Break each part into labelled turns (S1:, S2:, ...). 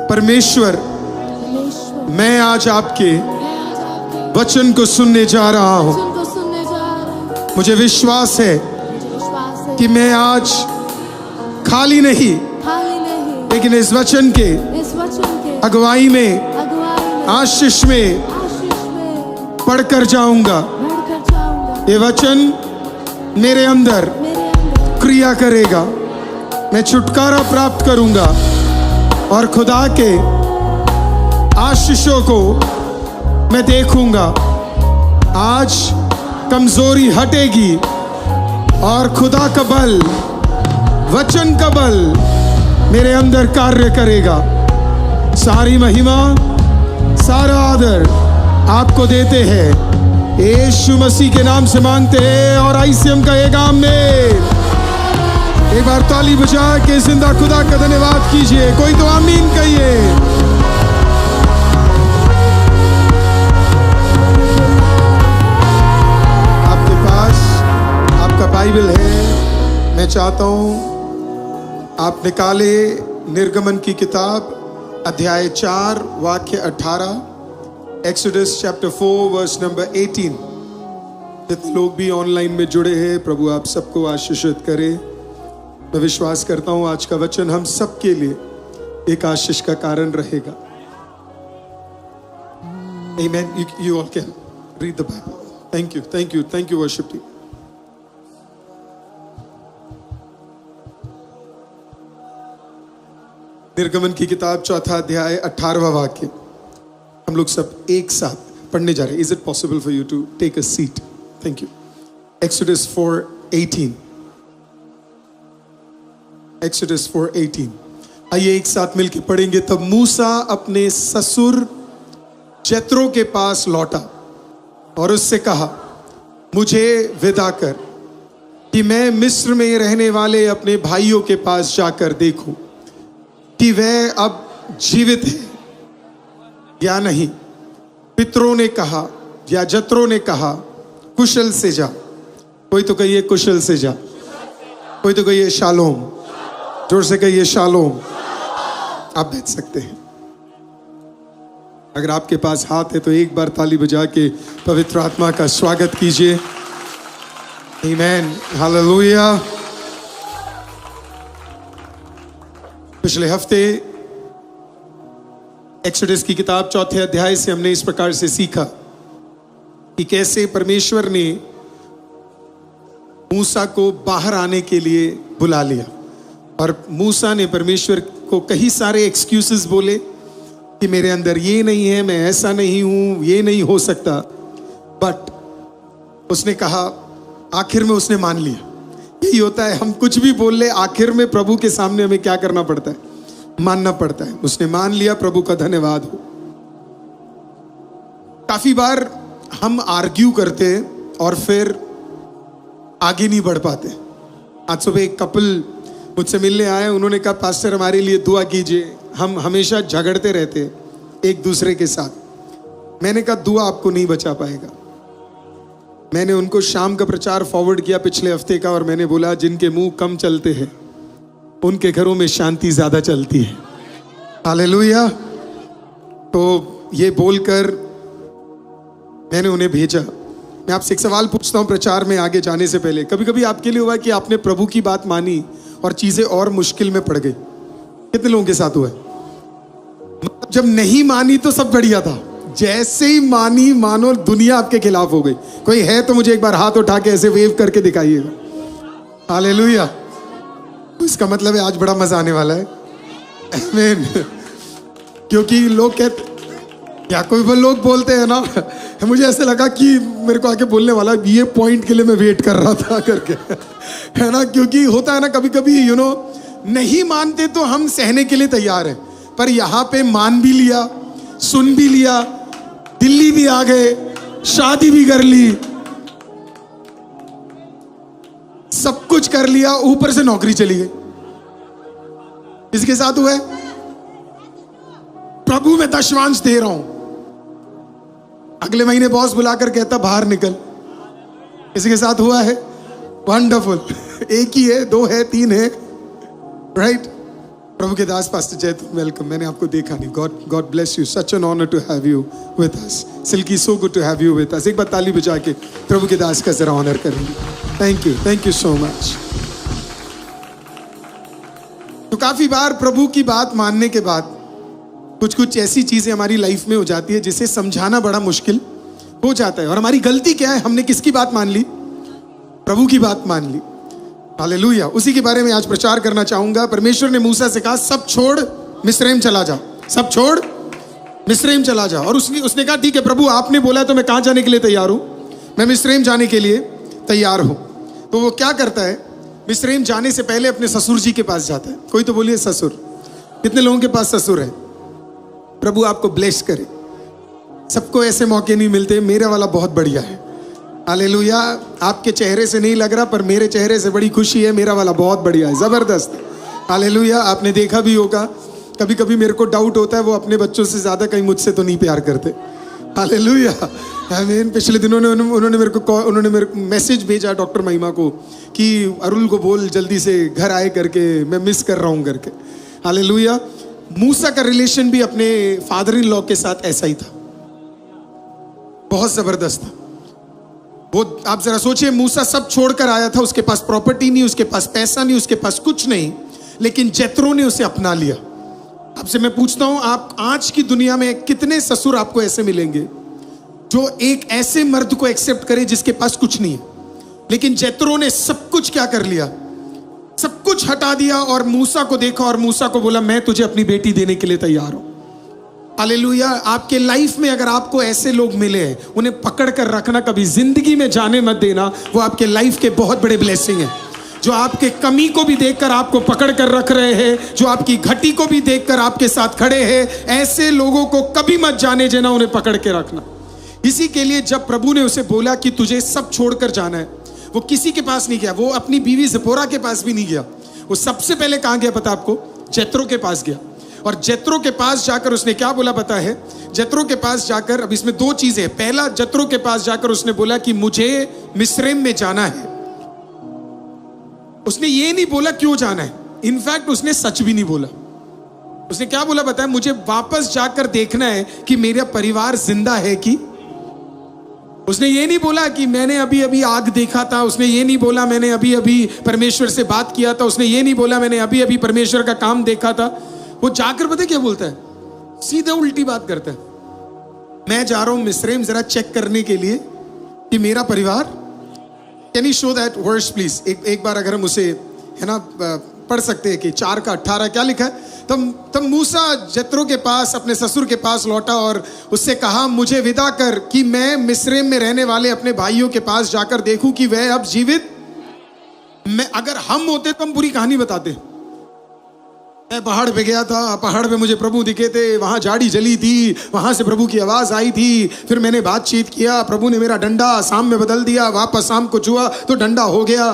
S1: परमेश्वर, मैं आज आपके वचन को सुनने जा रहा हूँ। मुझे विश्वास है कि मैं आज खाली नहीं, लेकिन इस वचन के अगुवाई में, आशीष में पढ़कर जाऊंगा। ये वचन मेरे अंदर क्रिया करेगा। मैं छुटकारा प्राप्त करूंगा और खुदा के आशीषों को मैं देखूंगा। आज कमजोरी हटेगी और खुदा का बल, वचन का बल मेरे अंदर कार्य करेगा। सारी महिमा, सारा आदर आपको देते हैं। यीशु मसीह के नाम से मांगते हैं और ICM का एक आमीन। एक बार ताली बजा के जिंदा खुदा का धन्यवाद कीजिए। कोई तो आमीन कहिए। आपके पास आपका बाइबल है, मैं चाहता हूं आप निकाले निर्गमन की किताब अध्याय 4 वाक्य 18, एक्सोडस चैप्टर 4 वर्स नंबर 18। जितने लोग भी ऑनलाइन में जुड़े हैं, प्रभु आप सबको आशीषित करे। मैं विश्वास करता हूं आज का वचन हम सबके लिए एक आशीष का कारण रहेगा। Amen. You all can read the Bible. Thank you worship team. निर्गमन की किताब 4 अध्याय 18वां वाक्य हम लोग सब एक साथ पढ़ने जा रहे हैं। Is it possible for you to take a seat? Thank you. Exodus 4:18. Exodus 4:18। आइए एक साथ मिलकर पढ़ेंगे। तब मूसा अपने ससुर जेत्रो के पास लौटा और उससे कहा, मुझे विदा कर कि मैं मिस्र में रहने वाले अपने भाइयों के पास जाकर देखूं कि वह अब जीवित है या नहीं। पितरों ने कहा या जत्रो ने कहा, कुशल से जा। कोई तो कहिए कुशल से जा, कोई तो कहिए शालोम। जोर से कहिए शालोम। आप बैठ सकते हैं। अगर आपके पास हाथ है तो एक बार ताली बजा के पवित्र आत्मा का स्वागत कीजिए। आमीन, हालेलुया। पिछले हफ्ते एक्सोडस की किताब 4 अध्याय से हमने इस प्रकार से सीखा कि कैसे परमेश्वर ने मूसा को बाहर आने के लिए बुला लिया और मूसा ने परमेश्वर को कई सारे एक्सक्यूजेस बोले कि मेरे अंदर ये नहीं है, मैं ऐसा नहीं हूं, ये नहीं हो सकता। बट उसने कहा, आखिर में उसने मान लिया। यही होता है, हम कुछ भी बोल ले, आखिर में प्रभु के सामने हमें क्या करना पड़ता है? मानना पड़ता है। उसने मान लिया, प्रभु का धन्यवाद हो। काफी बार हम आर्ग्यू करते और फिर आगे नहीं बढ़ पाते। आज सुबह एक कपल मुझसे मिलने आए, उन्होंने कहा पास्टर हमारे लिए दुआ कीजिए, हम हमेशा झगड़ते रहते एक दूसरे के साथ। मैंने कहा दुआ आपको नहीं बचा पाएगा। मैंने उनको शाम का प्रचार फॉरवर्ड किया पिछले हफ्ते का और मैंने बोला जिनके मुंह कम चलते हैं उनके घरों में शांति ज्यादा चलती है। हालेलुया। तो ये बोलकर मैंने उन्हें भेजा। मैं आपसे एक सवाल पूछता हूं प्रचार में आगे जाने से पहले। कभी कभी आपके लिए हुआ कि आपने प्रभु की बात मानी और चीजें और मुश्किल में पड़ गई? कितने लोगों के साथ हुआ है? जब नहीं मानी तो सब बढ़िया था, जैसे ही मानी मानो दुनिया आपके खिलाफ हो गई। कोई है तो मुझे एक बार हाथ उठा के ऐसे वेव करके दिखाइएगा। हालेलुया। इसका मतलब है आज बड़ा मजा आने वाला है। आमीन। क्योंकि लोग कहते या कोई भी लोग बोलते हैं ना, मुझे ऐसे लगा कि मेरे को आके बोलने वाला ये पॉइंट के लिए मैं वेट कर रहा था करके, है ना। क्योंकि होता है ना कभी कभी नहीं मानते तो हम सहने के लिए तैयार हैं, पर यहाँ पे मान भी लिया, सुन भी लिया, दिल्ली भी आ गए, शादी भी कर ली, सब कुछ कर लिया, ऊपर से नौकरी चली गई। इसके साथ हुआ है, प्रभु मैं दशवांश दे रहा हूं, अगले महीने बॉस बुलाकर कहता बाहर निकल। किसी के साथ हुआ है? वंडरफुल। एक ही है, दो है, तीन है, राइट? प्रभु के दास पास्टर जैतून, वेलकम। मैंने आपको देखा नहीं। God bless you, such an honour to have you with us. Silky, so good to have you with us. एक बार ताली बजा के प्रभु के दास का जरा ऑनर करेंगे। Thank you so much. तो काफी बार प्रभु की बात मानने के बाद कुछ ऐसी चीजें हमारी लाइफ में हो जाती है जिसे समझाना बड़ा मुश्किल हो जाता है। और हमारी गलती क्या है? हमने किसकी बात मान ली? प्रभु की बात मान ली। हालेलुया। उसी के बारे में आज प्रचार करना चाहूंगा। परमेश्वर ने मूसा से कहा, सब छोड़ मिस्रैम चला जा, सब छोड़ मिस्रैम चला जा। और उसने कहा, ठीक है प्रभु, आपने बोला तो मैं कहां जाने के लिए तैयार हूं? मैं मिस्रैम जाने के लिए तैयार हूं। तो वो क्या करता है? मिस्रैम जाने से पहले अपने ससुर जी के पास जाता है। कोई तो बोलिए ससुर। कितने लोगों के पास ससुर है? प्रभु आपको ब्लेस करे। सबको ऐसे मौके नहीं मिलते, मेरा वाला बहुत बढ़िया है। हालेलुया। आपके चेहरे से नहीं लग रहा, पर मेरे चेहरे से बड़ी खुशी है। मेरा वाला बहुत बढ़िया है, जबरदस्त। हालेलुया। आपने देखा भी होगा, कभी कभी मेरे को डाउट होता है वो अपने बच्चों से ज्यादा कहीं मुझसे तो नहीं प्यार करते। हालेलुया। आमीन। पिछले दिनों उन्होंने मेरे को मैसेज भेजा डॉक्टर महिमा को कि अरुल को बोल जल्दी से घर आए करके, मैं मिस कर रहा हूं करके। हालेलुया। मूसा का रिलेशन भी अपने फादर इन लॉ के साथ ऐसा ही था, बहुत जबरदस्त था। वो आप जरा सोचिए, मूसा सब छोड़कर आया था। उसके पास प्रॉपर्टी नहीं, उसके पास पैसा नहीं, उसके पास कुछ नहीं, लेकिन जेत्रो ने उसे अपना लिया। आपसे मैं पूछता हूं, आप आज की दुनिया में कितने ससुर आपको ऐसे मिलेंगे जो एक ऐसे मर्द को एक्सेप्ट करे जिसके पास कुछ नहीं है? लेकिन जेत्रो ने सब कुछ क्या कर लिया? सब कुछ हटा दिया और मूसा को देखा और मूसा को बोला, मैं तुझे अपनी बेटी देने के लिए तैयार हूं। हालेलुया। आपके लाइफ में अगर आपको ऐसे लोग मिले हैं, उन्हें पकड़ कर रखना, कभी जिंदगी में जाने मत देना। वो आपके लाइफ के बहुत बड़े ब्लेसिंग है। जो आपके कमी को भी देखकर आपको पकड़ कर रख रहे हैं, जो आपकी घटी को भी देखकर आपके साथ खड़े हैं, ऐसे लोगों को कभी मत जाने देना, उन्हें पकड़ के रखना। इसी के लिए जब प्रभु ने उसे बोला कि तुझे सब छोड़कर जाना है, वो किसी के पास नहीं गया। वो अपनी बीवी जिपोरा के पास भी नहीं गया। वो सबसे पहले कहां गया पता आपको? जेत्रो के पास गया। और जेत्रो के पास जाकर उसने क्या बोला पता है? जेत्रो के पास जाकर, अब इसमें दो चीजें हैं। पहला, जेत्रो के पास जाकर उसने बोला कि मुझे मिस्रैम में जाना है। उसने ये नहीं बोला क्यों जाना है। इनफैक्ट उसने सच भी नहीं बोला। उसने क्या बोला पता है? मुझे वापस जाकर देखना है कि मेरा परिवार जिंदा है कि। उसने ये नहीं बोला कि मैंने अभी अभी आग देखा था। उसने ये नहीं बोला मैंने अभी अभी परमेश्वर से बात किया था। उसने ये नहीं बोला मैंने अभी अभी परमेश्वर का काम देखा था। वो जाकर पता क्या बोलता है? सीधा उल्टी बात करता है। मैं जा रहा हूं मिस्रैम जरा चेक करने के लिए कि मेरा परिवार। Can you show that verse please? एक बार अगर हम उसे, है ना, पढ़ सकते हैं कि 4 का 18 क्या लिखा है? तब मूसा जेत्रो के पास, अपने ससुर के पास लौटा और उससे कहा, मुझे विदा कर कि मैं मिस्रैम में रहने वाले अपने भाइयों के पास जाकर देखूं कि वह अब जीवित। मैं, अगर हम होते तो हम पूरी कहानी बताते। मैं पहाड़ पे गया था, पहाड़ पे मुझे प्रभु दिखे थे, वहां झाड़ी जली थी, वहां से प्रभु की आवाज आई थी, फिर मैंने बातचीत किया, प्रभु ने मेरा डंडा शाम में बदल दिया, वापस शाम को छुआ तो डंडा हो गया।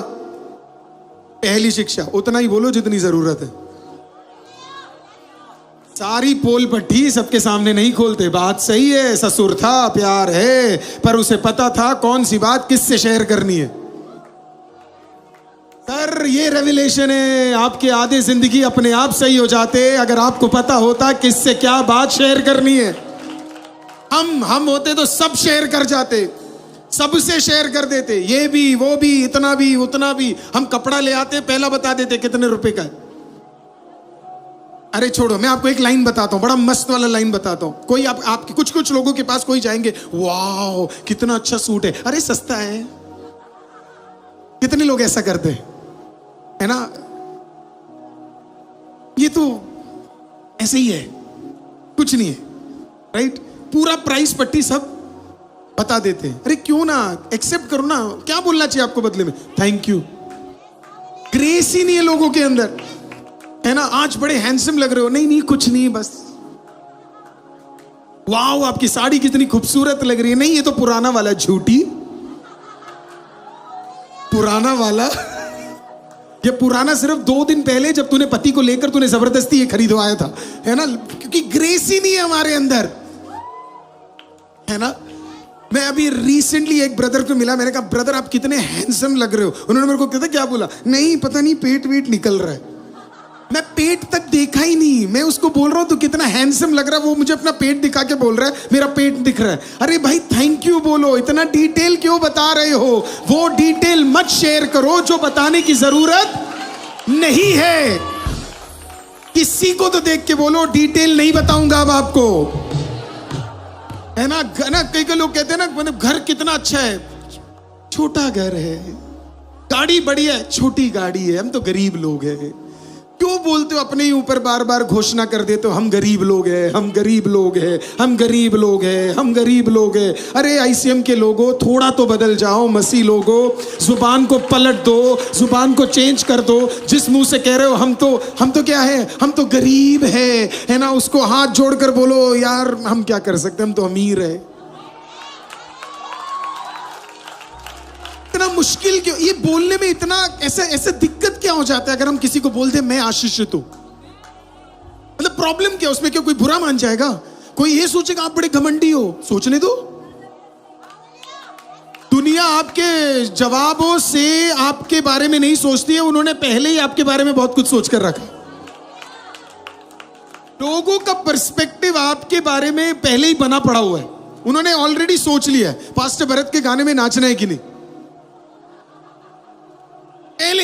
S1: पहली शिक्षा, उतना ही बोलो जितनी जरूरत है। सारी पोल पट्टी सबके सामने नहीं खोलते। बात सही है, ससुर था, प्यार है, पर उसे पता था कौन सी बात किससे शेयर करनी है। सर, ये रेवलेशन है। आपके आधे जिंदगी अपने आप सही हो जाते अगर आपको पता होता किससे क्या बात शेयर करनी है। हम होते तो सब शेयर कर जाते, सबसे शेयर कर देते, ये भी वो भी, इतना भी उतना भी। हम कपड़ा ले आते, पहला बता देते कितने रुपए का है। अरे छोड़ो, मैं आपको एक लाइन बताता हूँ, बड़ा मस्त वाला लाइन बताता हूँ। कोई आपके कुछ लोगों के पास कोई जाएंगे, वाह कितना अच्छा सूट है, अरे सस्ता है। कितने लोग ऐसा करते हैं, है ना? ये तो ऐसे ही है, कुछ नहीं है, राइट? पूरा प्राइस पट्टी सब बता देते हैं। अरे क्यों ना एक्सेप्ट करो ना, क्या बोलना चाहिए आपको बदले में? Thank you. ग्रेस ही नहीं है लोगों के अंदर, है ना? आज बड़े हैंडसम लग रहे हो, नहीं नहीं कुछ नहीं, बस वाह आपकी साड़ी कितनी खूबसूरत लग रही है, नहीं ये तो पुराना वाला। झूठी, पुराना वाला। ये पुराना सिर्फ 2 दिन पहले जब तूने पति को लेकर तूने जबरदस्ती ये खरीदवाया था, है ना? क्योंकि ग्रेस ही नहीं है हमारे अंदर, है ना? मैं अभी रिसेंटली एक ब्रदर को मिला, मैंने कहा ब्रदर आप कितने हैंडसम लग रहे हो। उन्होंने मेरे को कहता क्या बोला? नहीं पता नहीं पेट वेट निकल रहा है। मैं पेट तक देखा ही नहीं, मैं उसको बोल रहा हूं तू कितना हैंडसम लग रहा है, वो मुझे अपना पेट दिखा के बोल रहा है मेरा पेट दिख रहा है। अरे भाई थैंक यू बोलो, इतना डिटेल क्यों बता रहे हो? वो डिटेल मत शेयर करो जो बताने की जरूरत नहीं है। किसी को तो देख के बोलो डिटेल नहीं बताऊंगा अब आपको, है ना? कई लोग कहते हैं ना मतलब घर कितना अच्छा है, छोटा घर है, गाड़ी बड़ी है, छोटी गाड़ी है, हम तो गरीब लोग हैं। क्यों बोलते हो अपने ही ऊपर बार बार घोषणा कर देते हो हम गरीब लोग हैं, हम गरीब लोग हैं, हम गरीब लोग हैं, हम गरीब लोग हैं। अरे आईसीएम के लोगों थोड़ा तो बदल जाओ, मसीह लोगों जुबान को पलट दो, जुबान को चेंज कर दो। जिस मुंह से कह रहे हो हम तो क्या है, हम तो गरीब है ना, उसको हाथ जोड़कर बोलो यार हम क्या कर सकते हैं, हम तो अमीर है। इतना मुश्किल क्यों, ये बोलने में इतना ऐसे दिक्कत क्या हो जाता है अगर हम किसी को बोलते मैं आशीषित हूं? मतलब प्रॉब्लम क्या उसमें? क्या कोई बुरा मान जाएगा? कोई ये सोचेगा आप बड़े घमंडी हो? सोचने दो। दुनिया आपके जवाबों से आपके बारे में नहीं सोचती है, उन्होंने पहले ही आपके बारे में बहुत कुछ सोच कर रखा। लोगों का पर्सपेक्टिव आपके बारे में पहले ही बना पड़ा हुआ है, उन्होंने ऑलरेडी सोच लिया है पास्टर भरत के गाने में नाचना है कि नहीं। पहले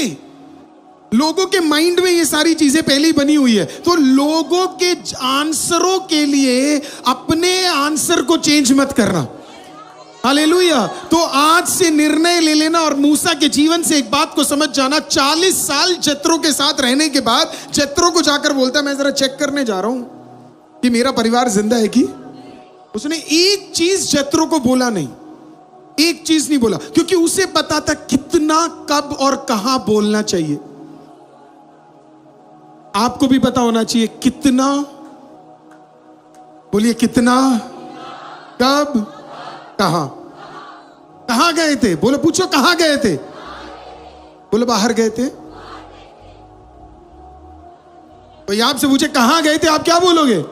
S1: लोगों के माइंड में ये सारी चीजें पहले ही बनी हुई है, तो लोगों के आंसरों के लिए अपने आंसर को चेंज मत करना। हालेलुया। तो आज से निर्णय ले लेना और मूसा के जीवन से एक बात को समझ जाना। 40 साल जत्रो के साथ रहने के बाद जत्रो को जाकर बोलता मैं जरा चेक करने जा रहा हूं कि मेरा परिवार जिंदा है कि। उसने एक चीज जत्रो को बोला नहीं, एक चीज नहीं बोला, क्योंकि उसे पता था कितना, कब और कहां बोलना चाहिए। आपको भी पता होना चाहिए कितना, बोलिए कितना, कब, कहां। कहां गए थे? बोलो, पूछो कहां गए थे? बोलो बाहर गए थे। तो आपसे पूछे कहां गए थे, आप क्या बोलोगे?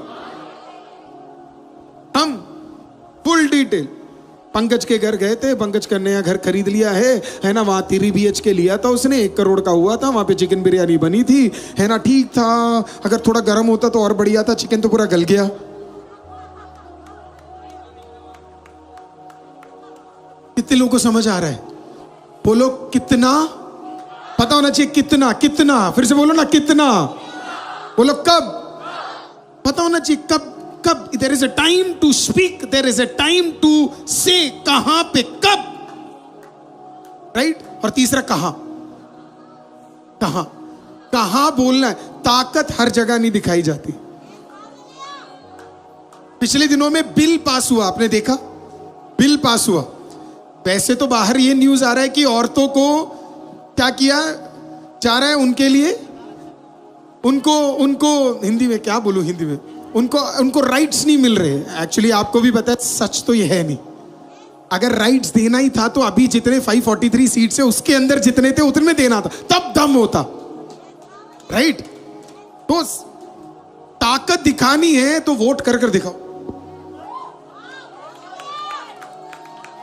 S1: हम फुल डिटेल। पंकज के घर गए थे, पंकज का नया घर खरीद लिया है ना, वहां 3 BHK लिया था उसने, 1 करोड़ का हुआ था, वहां पे चिकन बिरयानी बनी थी, है ना, ठीक था। अगर थोड़ा गर्म होता तो और बढ़िया था, चिकन तो पूरा गल गया। कितने लोगों को समझ आ रहा है? बोलो कितना, पता होना चाहिए कितना, कितना, फिर से बोलो ना कितना। बोलो कब, पता होना चाहिए कब, कब। There is a time to speak, there is a time to say, कहां पे, कब, राइट। और तीसरा कहां, कहां, कहां बोलना है। ताकत हर जगह नहीं दिखाई जाती। पिछले दिनों में बिल पास हुआ, आपने देखा? बिल पास हुआ। वैसे तो बाहर ये न्यूज आ रहा है कि औरतों को क्या किया जा रहा है, उनके लिए उनको हिंदी में क्या बोलूं, हिंदी में उनको राइट्स नहीं मिल रहे। एक्चुअली आपको भी पता है सच तो ये है नहीं। अगर राइट्स देना ही था तो अभी जितने 543 सीट्स है उसके अंदर जितने थे उतने देना था, तब दम होता, राइट। तो ताकत दिखानी है तो वोट कर कर दिखाओ।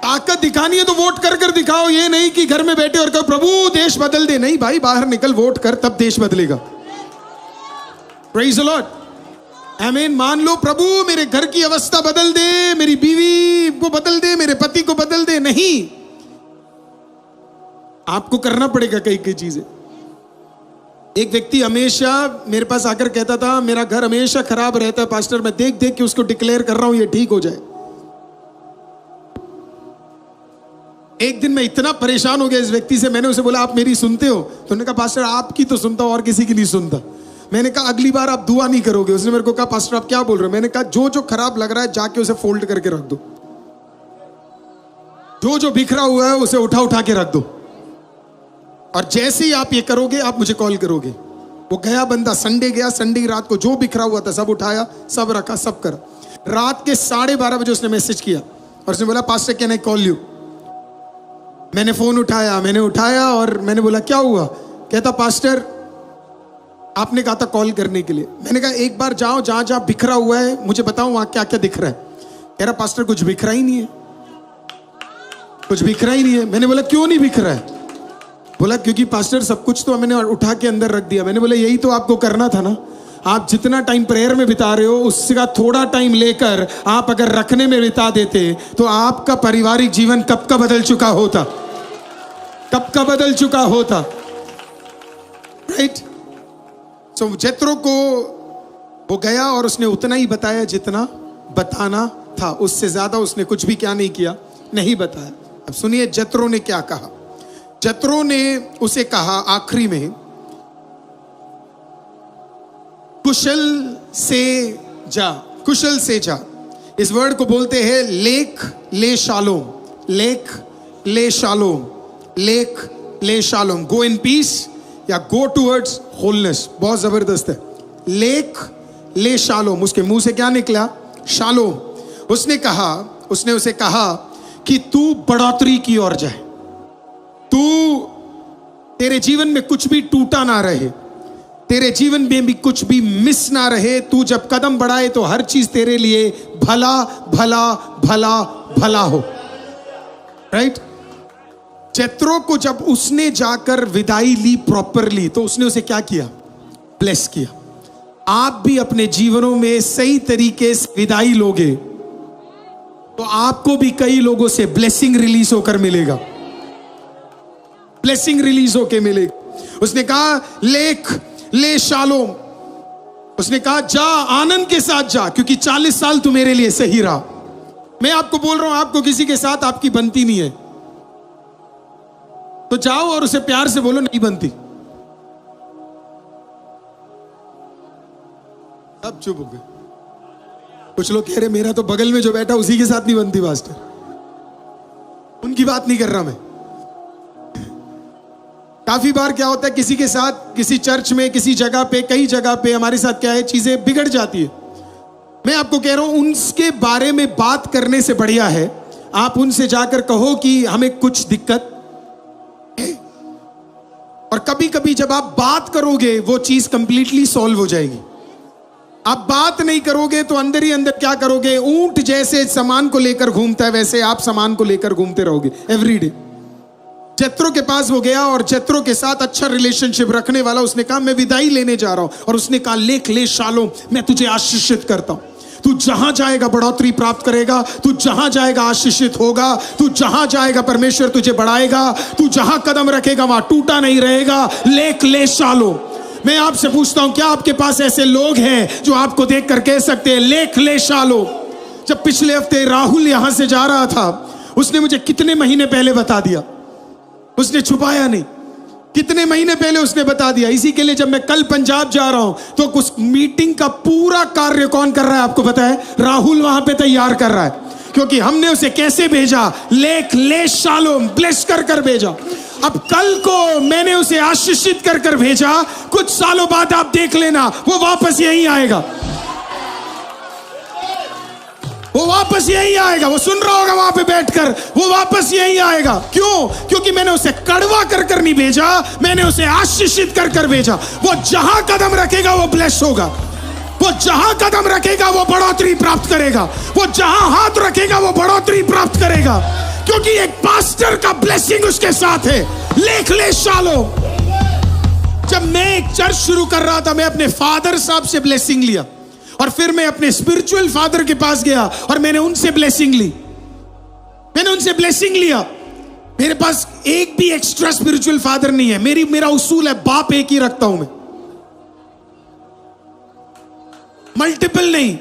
S1: ताकत दिखानी है तो वोट कर कर दिखाओ। ये नहीं कि घर में बैठे और कहो प्रभु देश बदल दे। नहीं भाई, बाहर निकल, वोट कर, तब देश बदलेगा। प्रेज़ द लॉर्ड, आमीन। मान लो प्रभु मेरे घर की अवस्था बदल दे, मेरी बीवी को बदल दे, मेरे पति को बदल दे। नहीं, आपको करना पड़ेगा कई कई चीजें। एक व्यक्ति हमेशा मेरे पास आकर कहता था मेरा घर हमेशा खराब रहता है पास्टर, मैं देख देख के उसको डिक्लेयर कर रहा हूं ये ठीक हो जाए। एक दिन मैं इतना परेशान हो गया इस व्यक्ति से, मैंने उसे बोला आप मेरी सुनते हो? तो उन्होंने कहा पास्टर आपकी तो सुनता हूं और किसी की नहीं सुनता। मैंने कहा अगली बार आप दुआ नहीं करोगे। उसने मेरे को कहा पास्टर आप क्या बोल रहे हो? मैंने कहा जो जो खराब लग रहा है जाके उसे फोल्ड करके रख दो, जो जो बिखरा हुआ है उसे उठा उठा के रख दो, और जैसे ही आप ये करोगे आप मुझे कॉल करोगे। वो गया बंदा, संडे गया, संडे की रात को जो बिखरा हुआ था सब उठाया, सब रखा, सब करा। रात के 12:30 बजे उसने मैसेज किया और उसने बोला pastor can I call you. मैंने फोन उठाया, और मैंने बोला क्या हुआ? कहता पास्टर आपने कहा था कॉल करने के लिए। मैंने कहा एक बार जाओ, जहां जहां बिखरा हुआ है मुझे बताओ वहां क्या क्या दिख रहा है। कह रहा पास्टर कुछ बिखरा ही नहीं है, कुछ बिखरा ही नहीं है। मैंने बोला क्यों नहीं बिखरा है? बोला क्योंकि पास्टर सब कुछ तो मैंने उठा के अंदर रख दिया। मैंने बोला यही तो आपको करना था ना। आप जितना टाइम प्रेयर में बिता रहे हो उसका थोड़ा टाइम लेकर आप अगर रखने में बिता देते तो आपका पारिवारिक जीवन कब का बदल चुका होता, कब का बदल चुका होता। राइट। सो जेत्रो को वो गया और उसने उतना ही बताया जितना बताना था, उससे ज्यादा उसने कुछ भी क्या नहीं किया, नहीं बताया। अब सुनिए जेत्रो ने क्या कहा। जेत्रो ने उसे कहा आखिरी में, कुशल से जा, कुशल से जा। इस वर्ड को बोलते हैं लेख ले शालोम, लेख ले शालोम, लेख ले शालोम। गो इन पीस या गो टूवर्ड्स होलनेस। बहुत जबरदस्त है। लेख ले शालोम, उसके मुंह से क्या निकला? शालोम। उसने कहा, उसने उसे कहा कि तू बढ़ोतरी की ओर जाए, तू, तेरे जीवन में कुछ भी टूटा ना रहे, तेरे जीवन में भी कुछ भी मिस ना रहे। तू जब कदम बढ़ाए तो हर चीज तेरे लिए भला भला भला भला हो। राइट। जेत्रो को जब उसने जाकर विदाई ली प्रॉपरली तो उसने उसे क्या किया? ब्लेस किया। आप भी अपने जीवनों में सही तरीके से विदाई लोगे तो आपको भी कई लोगों से ब्लेसिंग रिलीज होकर मिलेगा, ब्लेसिंग रिलीज होकर मिलेगा। उसने कहा लेख ले शालोम। उसने कहा जा, आनंद के साथ जा, क्योंकि 40 साल तू मेरे लिए सही रहा। मैं आपको बोल रहा हूं, आपको किसी के साथ आपकी बनती नहीं है तो जाओ और उसे प्यार से बोलो नहीं बनती। अब चुप हो गए। कुछ लोग कह रहे मेरा तो बगल में जो बैठा उसी के साथ नहीं बनती पास्टर, उनकी बात नहीं कर रहा मैं। काफी बार क्या होता है किसी के साथ, किसी चर्च में, किसी जगह पे, कई जगह पे हमारे साथ क्या है, चीजें बिगड़ जाती है। मैं आपको कह रहा हूं उनके बारे में बात करने से बढ़िया है आप उनसे जाकर कहो कि हमें कुछ दिक्कत है। और कभी कभी जब आप बात करोगे वो चीज कंप्लीटली सॉल्व हो जाएगी। आप बात नहीं करोगे तो अंदर ही अंदर क्या करोगे, ऊंट जैसे सामान को लेकर घूमता है वैसे आप सामान को लेकर घूमते रहोगे एवरीडे। जेत्रो के पास वो गया और जेत्रो के साथ अच्छा रिलेशनशिप रखने वाला, उसने कहा मैं विदाई लेने जा रहा हूं। और उसने कहा लेख ले शालोम, मैं तुझे आशीषित करता हूं। तू जहां जाएगा बढ़ोतरी प्राप्त करेगा, तू जहां जाएगा आशीषित होगा, तू जहां जाएगा परमेश्वर तुझे बढ़ाएगा, तू जहां कदम रखेगा वहां टूटा नहीं रहेगा। लेख ले शालोम। मैं आपसे पूछता हूं क्या आपके पास ऐसे लोग हैं जो आपको देखकर कह सकते हैं लेख ले शालोम? जब पिछले हफ्ते राहुल यहां से जा रहा था उसने मुझे कितने महीने पहले बता दिया, उसने छुपाया नहीं, कितने महीने पहले उसने बता दिया। इसी के लिए जब मैं कल पंजाब जा रहा हूं तो उस मीटिंग का पूरा कार्य कौन कर रहा है आपको पता है? राहुल वहां पे तैयार कर रहा है, क्योंकि हमने उसे कैसे भेजा? लेख ले शालोम, ब्लेस कर कर भेजा। अब कल को मैंने उसे आशीषित कर कर भेजा, कुछ सालों बाद आप देख लेना वो वापस यही आएगा, वो वापस यही आएगा। वो सुन रहा होगा वहां पे बैठकर, वो वापस यही आएगा। क्यों? क्योंकि मैंने उसे कड़वा कर कर नहीं भेजा, मैंने उसे आशीषित कर कर भेजा। वो जहां कदम रखेगा वो ब्लेस होगा, वो जहां कदम रखेगा वो बढ़ोतरी प्राप्त करेगा, वो जहां हाथ रखेगा वो बढ़ोतरी प्राप्त करेगा, क्योंकि एक पास्टर का ब्लेसिंग उसके साथ है। लेख ले शालोम। जब मैं एक चर्च शुरू कर रहा था मैं अपने फादर साहब से ब्लेसिंग लिया और फिर मैं अपने स्पिरिचुअल फादर के पास गया और मैंने उनसे ब्लेसिंग ली, मैंने उनसे ब्लेसिंग लिया। मेरे पास एक भी एक्स्ट्रा स्पिरिचुअल फादर नहीं है, मेरा उसूल है बाप एक ही रखता हूं मैं, मल्टीपल नहीं।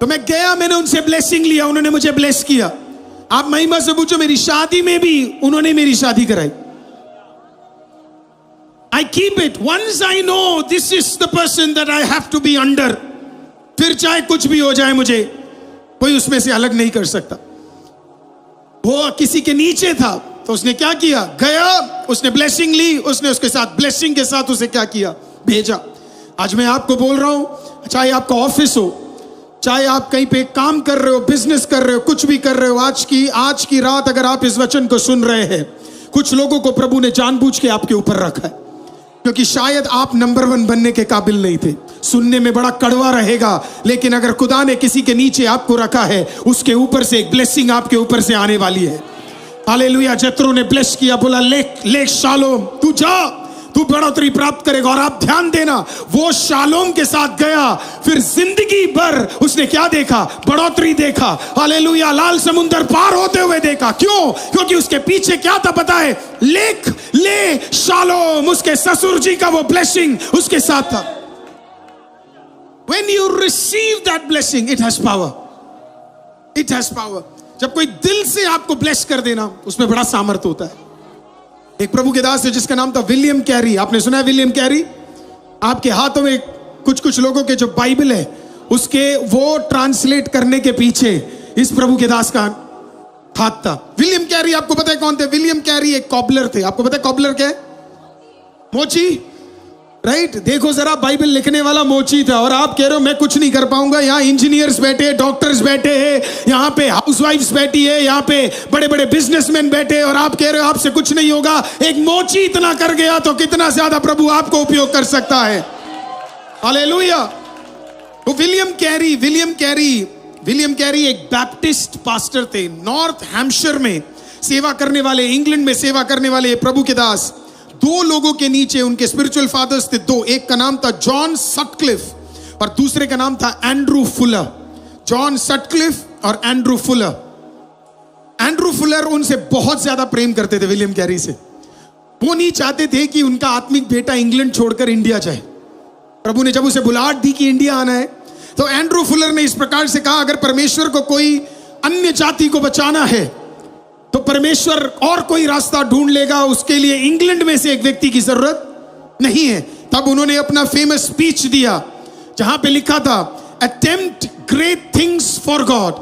S1: तो मैं गया, मैंने उनसे ब्लेसिंग लिया, उन्होंने मुझे ब्लेस किया। आप महिमा से पूछो, मेरी शादी में भी उन्होंने मेरी शादी कराई। I keep it. Once I know this is the person that I have to be under, फिर चाहे कुछ भी हो जाए मुझे कोई उसमें से अलग नहीं कर सकता। वो किसी के नीचे था तो उसने क्या किया, गया, उसने ब्लेसिंग ली, उसने उसके साथ ब्लेसिंग के साथ उसे क्या किया, भेजा। आज मैं आपको बोल रहा हूं, चाहे आपका ऑफिस हो, चाहे आप कहीं पे काम कर रहे हो, बिजनेस कर रहे हो, कुछ भी कर रहे हो, आज की रात अगर आप इस वचन को सुन रहे हैं, कुछ लोगों को प्रभु ने जानबूझ के आपके ऊपर रखा है, क्योंकि शायद आप नंबर 1 बनने के काबिल नहीं थे। सुनने में बड़ा कड़वा रहेगा, लेकिन अगर खुदा ने किसी के नीचे आपको रखा है, उसके ऊपर से एक ब्लेसिंग आपके ऊपर से आने वाली है। हालेलुया। जत्रो ने ब्लेस किया, बोला ले शालोम, तू जा, तू बढ़ोतरी प्राप्त करेगा। और आप ध्यान देना, वो शालोम के साथ गया, फिर जिंदगी भर उसने क्या देखा? बढ़ोतरी देखा। हालेलुया। लाल समुंदर पार होते हुए देखा। क्यों? क्योंकि उसके पीछे क्या था पता है? ले शालोम, उसके ससुर जी का वो ब्लेसिंग उसके साथ था। When you receive that blessing, it has power. It has power. जब कोई दिल से आपको ब्लेस कर देना, उसमें बड़ा सामर्थ होता है। एक प्रभु के दास है जिसका नाम था विलियम कैरी। आपने सुना है विलियम कैरी? आपके हाथों में कुछ लोगों के जो बाइबल है उसके वो ट्रांसलेट करने के पीछे इस प्रभु के दास का हाथ था। विलियम कैरी, आपको पता है कौन थे? विलियम कैरी एक कॉबलर थे। आपको पता है कॉबलर क्या है? मोची, राइट? देखो जरा, बाइबल लिखने वाला मोची था। और आप कह रहे हो मैं कुछ नहीं कर पाऊंगा। यहाँ इंजीनियर्स बैठे, डॉक्टर्स बैठे हैं, यहाँ पे हाउसवाइफ्स बैठी है, यहाँ पे बड़े बड़े बिजनेसमैन बैठे, और आप कह रहे हो आपसे कुछ नहीं होगा। एक मोची इतना कर गया तो कितना ज्यादा प्रभु आपको उपयोग कर सकता है। हालेलुया। तो विलियम कैरी एक बैप्टिस्ट पास्टर थे। नॉर्थ हैम्पशायर में सेवा करने वाले, इंग्लैंड में सेवा करने वाले प्रभु के दास, दो लोगों के नीचे उनके स्पिरिचुअल फादर्स थे। दो, एक का नाम था जॉन सटक्लिफ और दूसरे का नाम था एंड्रू फुलर। जॉन सटक्लिफ और एंड्रू फुलर। एंड्रू फुलर उनसे बहुत ज्यादा प्रेम करते थे विलियम कैरी से। वो नहीं चाहते थे कि उनका आत्मिक बेटा इंग्लैंड छोड़कर इंडिया जाए। प्रभु ने जब उसे बुलाहट दी कि इंडिया आना है, तो एंड्रू फुलर ने इस प्रकार से कहा, अगर परमेश्वर को कोई अन्य जाति को बचाना है तो परमेश्वर और कोई रास्ता ढूंढ लेगा, उसके लिए इंग्लैंड में से एक व्यक्ति की जरूरत नहीं है। तब उन्होंने अपना फेमस स्पीच दिया जहां पे लिखा था, attempt great things for God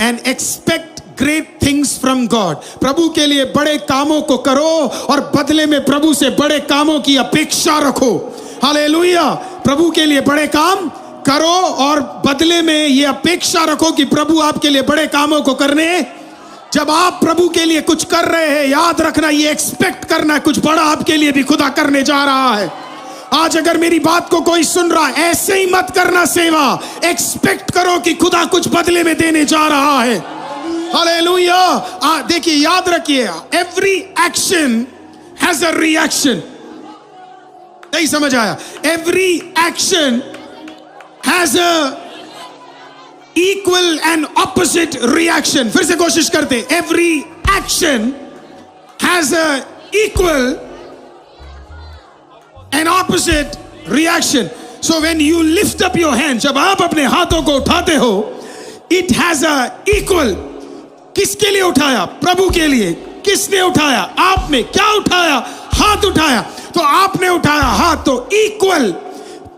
S1: and expect great things from God. प्रभु के लिए बड़े कामों को करो और बदले में प्रभु से बड़े कामों की अपेक्षा रखो। हालेलुया। प्रभु के लिए बड़े काम करो और बदले में ये अपेक्षा रखो कि प्रभु आपके लिए बड़े कामों को करने। जब आप प्रभु के लिए कुछ कर रहे हैं, याद रखना, ये एक्सपेक्ट करना कुछ बड़ा आपके लिए भी खुदा करने जा रहा है। आज अगर मेरी बात को कोई सुन रहा है, ऐसे ही मत करना सेवा, एक्सपेक्ट करो कि खुदा कुछ बदले में देने जा रहा है। हालेलुया। देखिए, याद रखिए, every action has a reaction. नहीं समझ आया? Every action has a equal and opposite reaction. फिर से कोशिश करते, every action has a equal and opposite reaction. So when you lift up your hand, जब आप अपने हाथों को उठाते हो, इट हैज अ इक्वल। किसके लिए उठाया? प्रभु के लिए। किसने उठाया? आपने। क्या उठाया? हाथ उठाया। तो आपने उठाया हाथ, तो इक्वल।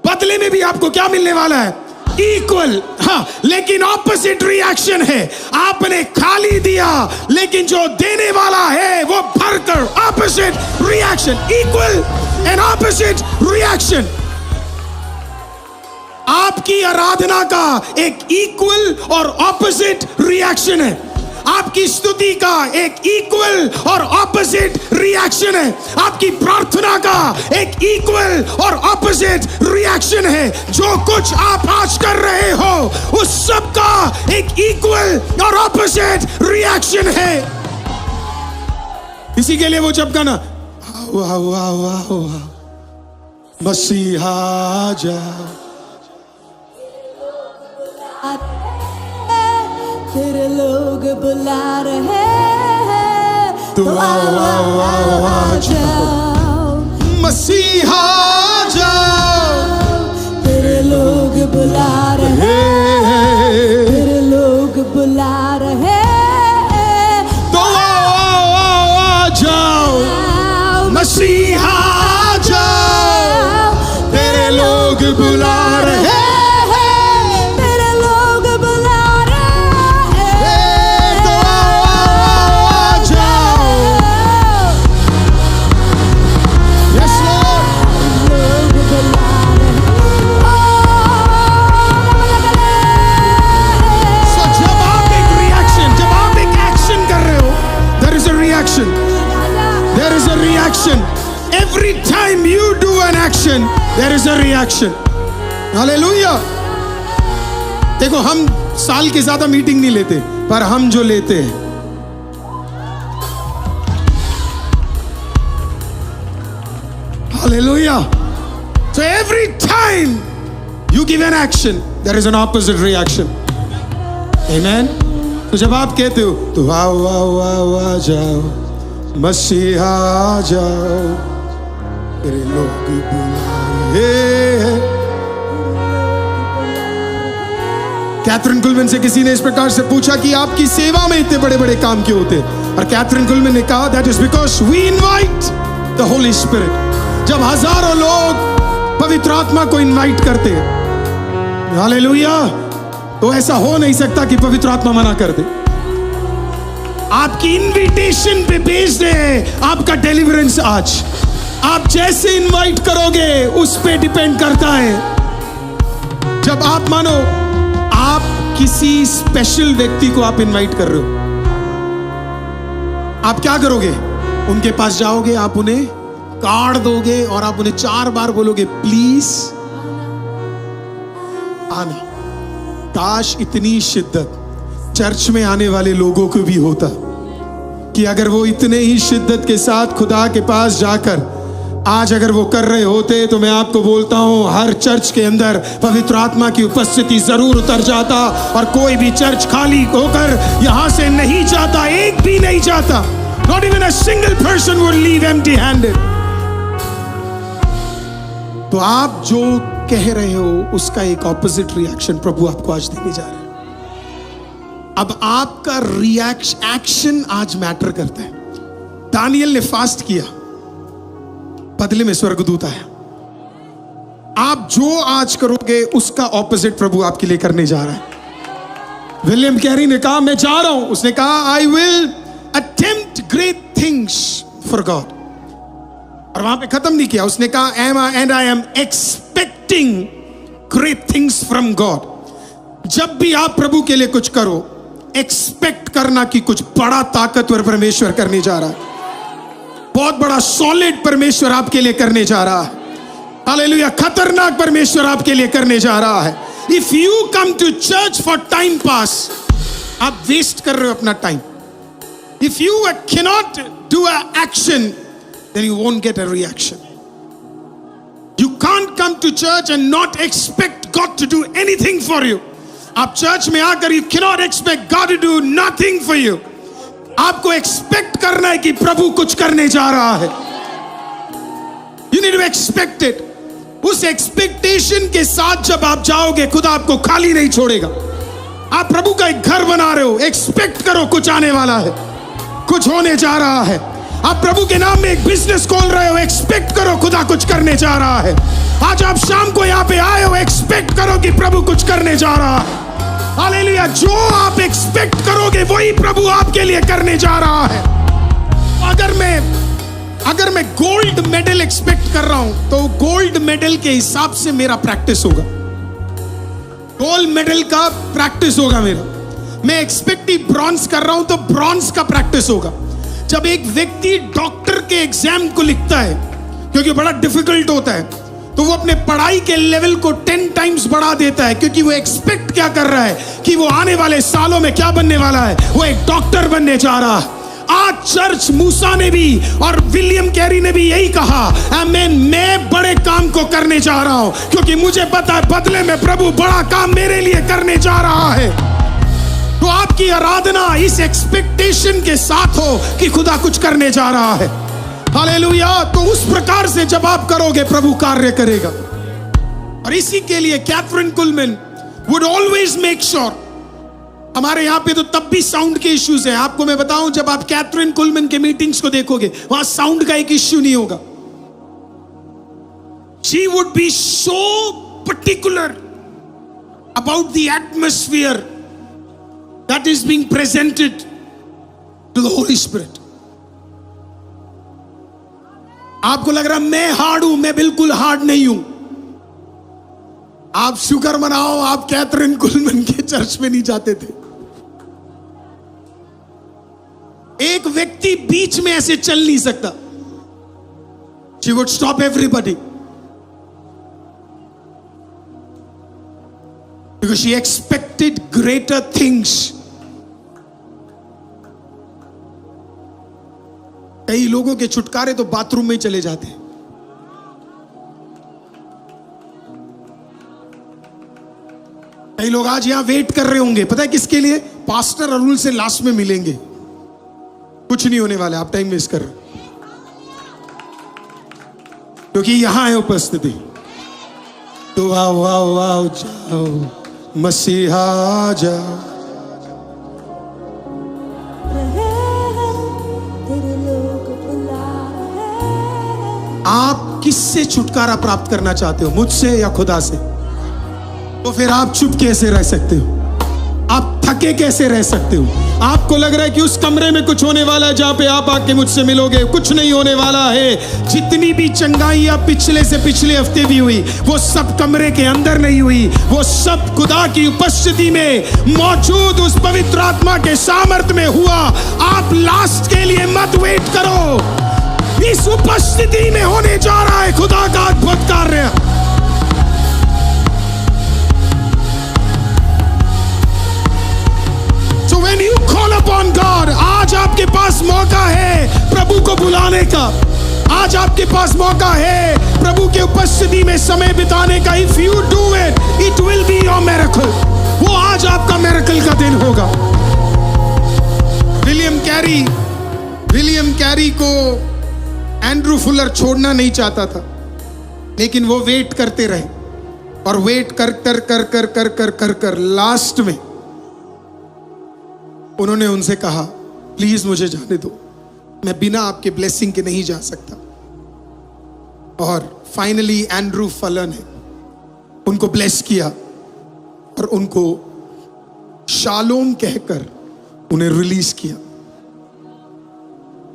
S1: बदले में भी आपको क्या मिलने वाला है? इक्वल। हाँ, लेकिन ऑपोजिट रिएक्शन है। आपने खाली दिया, लेकिन जो देने वाला है वो भरकर। Opposite reaction, equal and opposite reaction. आपकी आराधना का एक इक्वल और ऑपोजिट रिएक्शन है। आपकी स्तुति का एक इक्वल और ऑपोजिट रिएक्शन है। आपकी प्रार्थना का एक इक्वल और ऑपोजिट रिएक्शन है। जो कुछ आप आज कर रहे हो, उस सब का एक इक्वल और ऑपोजिट रिएक्शन है। इसी के लिए वो जब गाना, वाह वाह वाह वाह मसीहा जा,
S2: तेरे लोग बुला रहे हैं,
S1: तो आ जाओ मसीहा जाओ।
S2: तेरे लोग बुला रहे हैं, तेरे लोग बुला रहे हैं,
S1: तो आ जाओ मसीहा जाओ। तेरे लोग बुला रहे हैं, every time you do an action there is a reaction. Hallelujah. देखो, हम साल की ज्यादा मीटिंग नहीं लेते, पर हम जो लेते हैं, Hallelujah. So every time you give an action, there is an opposite reaction. Amen. तो जब आप कहते हो तो आओ आओ आओ आ जाओ मसीहा आ जाओ तेरे लोग बुलाए। कैथरीन कुलमैन से किसी ने इस प्रकार से पूछा कि आपकी सेवा में इतने बड़े बड़े काम क्यों होते, और कैथरीन कुलमैन ने कहा that is because we invite the Holy Spirit. जब हजारों लोग पवित्र आत्मा को इनवाइट करते हैं, हालेलुया, तो ऐसा हो नहीं सकता कि पवित्र आत्मा मना कर दे। आपकी इनविटेशन पे बेस्ड है आपका डिलीवरेंस। आज आप जैसे इनवाइट करोगे उस पे डिपेंड करता है। जब आप मानो आप किसी स्पेशल व्यक्ति को आप इनवाइट कर रहे हो, आप क्या करोगे? उनके पास जाओगे, आप उन्हें कार्ड दोगे और आप उन्हें 4 बार बोलोगे प्लीज आना। काश इतनी शिद्दत चर्च में आने वाले लोगों को भी होता कि अगर वो इतने ही शिद्दत के साथ खुदा के पास जाकर आज अगर वो कर रहे होते, तो मैं आपको बोलता हूं हर चर्च के अंदर पवित्र आत्मा की उपस्थिति जरूर उतर जाता और कोई भी चर्च खाली होकर यहां से नहीं जाता, एक भी नहीं जाता। Not even a single person would leave empty-handed. तो आप जो कह रहे हो उसका एक ऑपोजिट रिएक्शन प्रभु आपको आज देने जा रहे हैं। अब आपका एक्शन आज मैटर करता है। दानियल ने फास्ट किया, बदले में स्वर्गदूत आया। आप जो आज करोगे उसका ऑपोजिट प्रभु आपके लिए करने जा रहा है। विलियम कैरी ने कहा मैं जा रहा हूं, उसने कहा I will attempt great things for God, और वहां पे खत्म नहीं किया, उसने कहा and I am expecting great things from God. जब भी आप प्रभु के लिए कुछ करो, एक्सपेक्ट करना कि कुछ बड़ा ताकतवर परमेश्वर करने जा रहा है, बहुत बड़ा सॉलिड परमेश्वर आपके लिए करने जा रहा है। हालेलुया, खतरनाक परमेश्वर आपके लिए करने जा रहा है। If you come to church for time pass, आप वेस्ट कर रहे हो अपना time. If you cannot do a action, then you won't get a reaction. You can't come to church and not expect God to do anything for you. आप church में आकर you cannot expect God to do nothing for you. आपको expect करना है कि प्रभु कुछ करने जा रहा है। You need to expect it. उस एक्सपेक्टेशन के साथ जब आप जाओगे, खुदा आपको खाली नहीं छोड़ेगा। आप प्रभु का एक घर बना रहे हो, एक्सपेक्ट करो कुछ आने वाला है, कुछ होने जा रहा है। आप प्रभु के नाम में एक बिजनेस खोल रहे हो, एक्सपेक्ट करो खुदा कुछ करने जा रहा है। आज आप शाम को यहाँ पे आए हो, एक्सपेक्ट करो कि प्रभु कुछ करने जा रहा है। हालेलुया, जो आप एक्सपेक्ट करोगे वही प्रभु आपके लिए करने जा रहा है। अगर मैं गोल्ड मेडल एक्सपेक्ट कर रहा हूं तो गोल्ड मेडल के हिसाब से मेरा प्रैक्टिस होगा, गोल्ड मेडल का प्रैक्टिस होगा मेरा। मैं एक्सपेक्ट ब्रॉन्ज कर रहा हूं तो ब्रॉन्ज का प्रैक्टिस होगा। जब एक व्यक्ति डॉक्टर के एग्जाम को लिखता है, क्योंकि बड़ा डिफिकल्ट होता है, तो वो अपने पढ़ाई के लेवल को 10 टाइम्स बढ़ा देता है, क्योंकि वो एक्सपेक्ट क्या कर रहा है कि वो आने वाले सालों में क्या बनने वाला है, वो एक डॉक्टर बनने जा रहा है। आज चर्च मूसा ने भी और विलियम कैरी ने भी यही कहा, आमीन, मैं बड़े काम को करने जा रहा हूं, क्योंकि मुझे पता है बदले में प्रभु बड़ा काम मेरे लिए करने जा रहा है। तो आपकी आराधना इस एक्सपेक्टेशन के साथ हो कि खुदा कुछ करने जा रहा है। हालेलुया, तो उस प्रकार से जब आप करोगे प्रभु कार्य करेगा। और इसी के लिए Kathryn Kuhlman would always make sure, हमारे यहाँ पे तो तब भी साउंड के इश्यूज हैं। आपको मैं बताऊं, जब आप कैथरीन कुलमैन के मीटिंग्स को देखोगे, वहां साउंड का एक इश्यू नहीं होगा। She would be so particular about the atmosphere that is being presented to the Holy Spirit. आपको लग रहा मैं हार्ड हूं, मैं बिल्कुल हार्ड नहीं हूं। आप शुक्र मनाओ आप कैथरीन कुलमैन के चर्च में नहीं जाते थे। एक व्यक्ति बीच में ऐसे चल नहीं सकता। She would stop everybody because she expected greater things. कई लोगों के छुटकारे तो बाथरूम में चले जाते हैं। कई लोग आज यहां वेट कर रहे होंगे, पता है किसके लिए? पास्टर अरुल से लास्ट में मिलेंगे। कुछ नहीं होने वाला, आप टाइम वेस्ट कर रहे हो, क्योंकि यहां है उपस्थिति। तो आओ आओ आओ जाओ मसीहा जाओ।
S2: तेरे लोग बुला रहे।
S1: आप किससे छुटकारा प्राप्त करना चाहते हो, मुझसे या खुदा से? तो फिर आप चुप कैसे रह सकते हो? आप थके कैसे रह सकते हो? आपको लग रहा है कि उस कमरे में कुछ होने वाला है जहां पे आप आके मुझसे मिलोगे। कुछ नहीं होने वाला है। जितनी भी चंगाई आप पिछले से पिछले हफ्ते भी हुई, वो सब कमरे के अंदर नहीं हुई, वो सब खुदा की उपस्थिति में मौजूद उस पवित्र आत्मा के सामर्थ्य में हुआ। आप लास्ट के लिए मत वेट करो, इस उपस्थिति में होने जा रहा है खुदा का अद्भुत कार्य। When you call upon God, आज आपके पास मौका है प्रभु को बुलाने का। आज आपके पास मौका है प्रभु के उपस्थिति में समय बिताने का। If you do it, it will be your miracle. वो आज आपका मिरेकल का दिन होगा। विलियम कैरी को एंड्रू फुलर छोड़ना नहीं चाहता था, लेकिन वो वेट करते रहे और वेट कर कर कर कर कर कर कर कर लास्ट में उन्होंने उनसे कहा, प्लीज मुझे जाने दो, मैं बिना आपके ब्लेसिंग के नहीं जा सकता। और फाइनली एंड्रू फुलर ने उनको ब्लेस किया और उनको शालोम कहकर उन्हें रिलीज किया।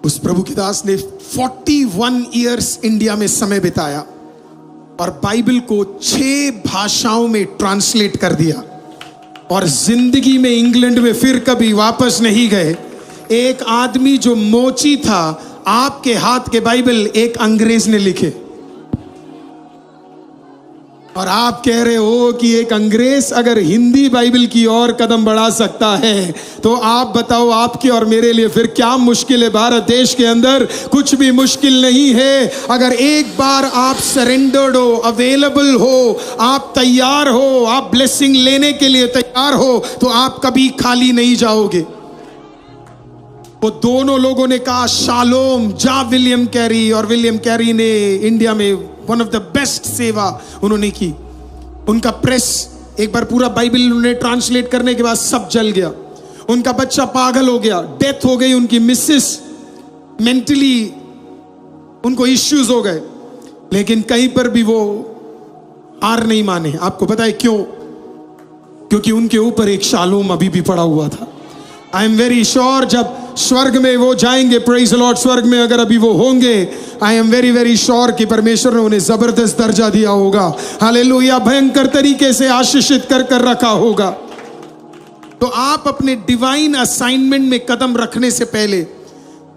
S1: उस प्रभु के दास ने 41 इयर्स इंडिया में समय बिताया और बाइबल को 6 भाषाओं में ट्रांसलेट कर दिया और जिंदगी में इंग्लैंड में फिर कभी वापस नहीं गए। एक आदमी जो मोची था, आपके हाथ के बाइबल एक अंग्रेज ने लिखे और आप कह रहे हो कि एक अंग्रेज अगर हिंदी बाइबल की ओर कदम बढ़ा सकता है, तो आप बताओ आपके और मेरे लिए फिर क्या मुश्किल है? भारत देश के अंदर कुछ भी मुश्किल नहीं है। अगर एक बार आप सरेंडर्ड हो, अवेलेबल हो, आप तैयार हो, आप ब्लेसिंग लेने के लिए तैयार हो, तो आप कभी खाली नहीं जाओगे। वो दोनों लोगों ने कहा शालोम जा विलियम कैरी, और विलियम कैरी ने इंडिया में वन ऑफ द बेस्ट सेवा उन्होंने की। उनका प्रेस एक बार पूरा बाइबल उन्होंने ट्रांसलेट करने के बाद सब जल गया। उनका बच्चा पागल हो गया, डेथ हो गई उनकी मिसेस, मेंटली उनको इश्यूज हो गए, लेकिन कहीं पर भी वो हार नहीं माने। आपको पता है क्यों? क्योंकि उनके ऊपर एक शालोम अभी भी पड़ा हुआ था। आई एम वेरी श्योर जब स्वर्ग में वो जाएंगे, प्रेज द लॉर्ड, स्वर्ग में अगर अभी वो होंगे, I am very very sure कि परमेश्वर ने उन्हें जबरदस्त दर्जा दिया होगा। हालेलुया, भयंकर तरीके से आशीषित कर कर रखा होगा। तो आप अपने डिवाइन असाइनमेंट में कदम रखने से पहले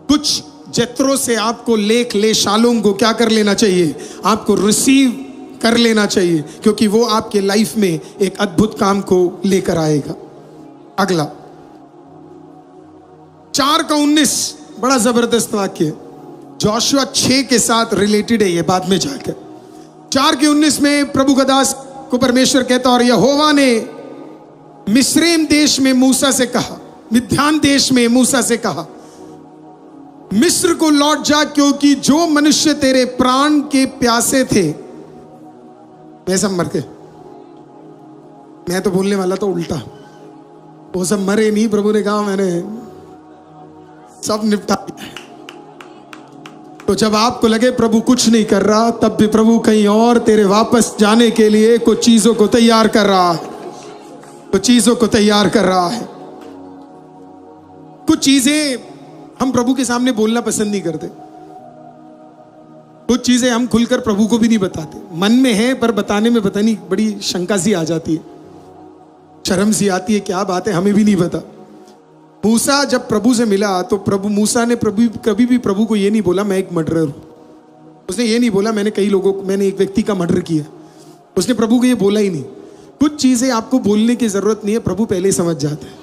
S1: कुछ जत्रों से आपको ले शालोम को क्या कर लेना चाहिए? आपको रिसीव कर लेना चाहिए, क्योंकि वो आपके लाइफ में एक अद्भुत काम को लेकर आएगा। अगला 4:19 बड़ा जबरदस्त वाक्य है, जोशुआ 6 के साथ रिलेटेड है ये, बाद में जाकर 4:19 में प्रभु का दास को परमेश्वर कहता, और यहोवा ने मिस्रैम देश में मूसा से कहा, मिद्यान देश में मूसा से कहा, मिस्र को लौट जा, क्योंकि जो मनुष्य तेरे प्राण के प्यासे थे वे सब मर गए। मैं तो बोलने वाला तो उल्टा, वो सब मरे नहीं, प्रभु ने कहा मैंने सब निपटा दिया। तो जब आपको लगे प्रभु कुछ नहीं कर रहा, तब भी प्रभु कहीं और तेरे वापस जाने के लिए कुछ चीजों को तैयार कर रहा है, कुछ चीजों को तैयार कर रहा है। कुछ चीजें हम प्रभु के सामने बोलना पसंद नहीं करते, कुछ चीजें हम खुलकर प्रभु को भी नहीं बताते। मन में है पर बताने में पता नहीं बड़ी शंका सी आ जाती है, शर्म सी आती है, क्या बात है, हमें भी नहीं पता। मूसा जब प्रभु से मिला तो मूसा ने कभी भी प्रभु को ये नहीं बोला मैं एक मर्डरर हूं। उसने ये नहीं बोला मैंने एक व्यक्ति का मर्डर किया। उसने प्रभु को ये बोला ही नहीं। कुछ चीजें आपको बोलने की जरूरत नहीं है, प्रभु पहले ही समझ जाते हैं।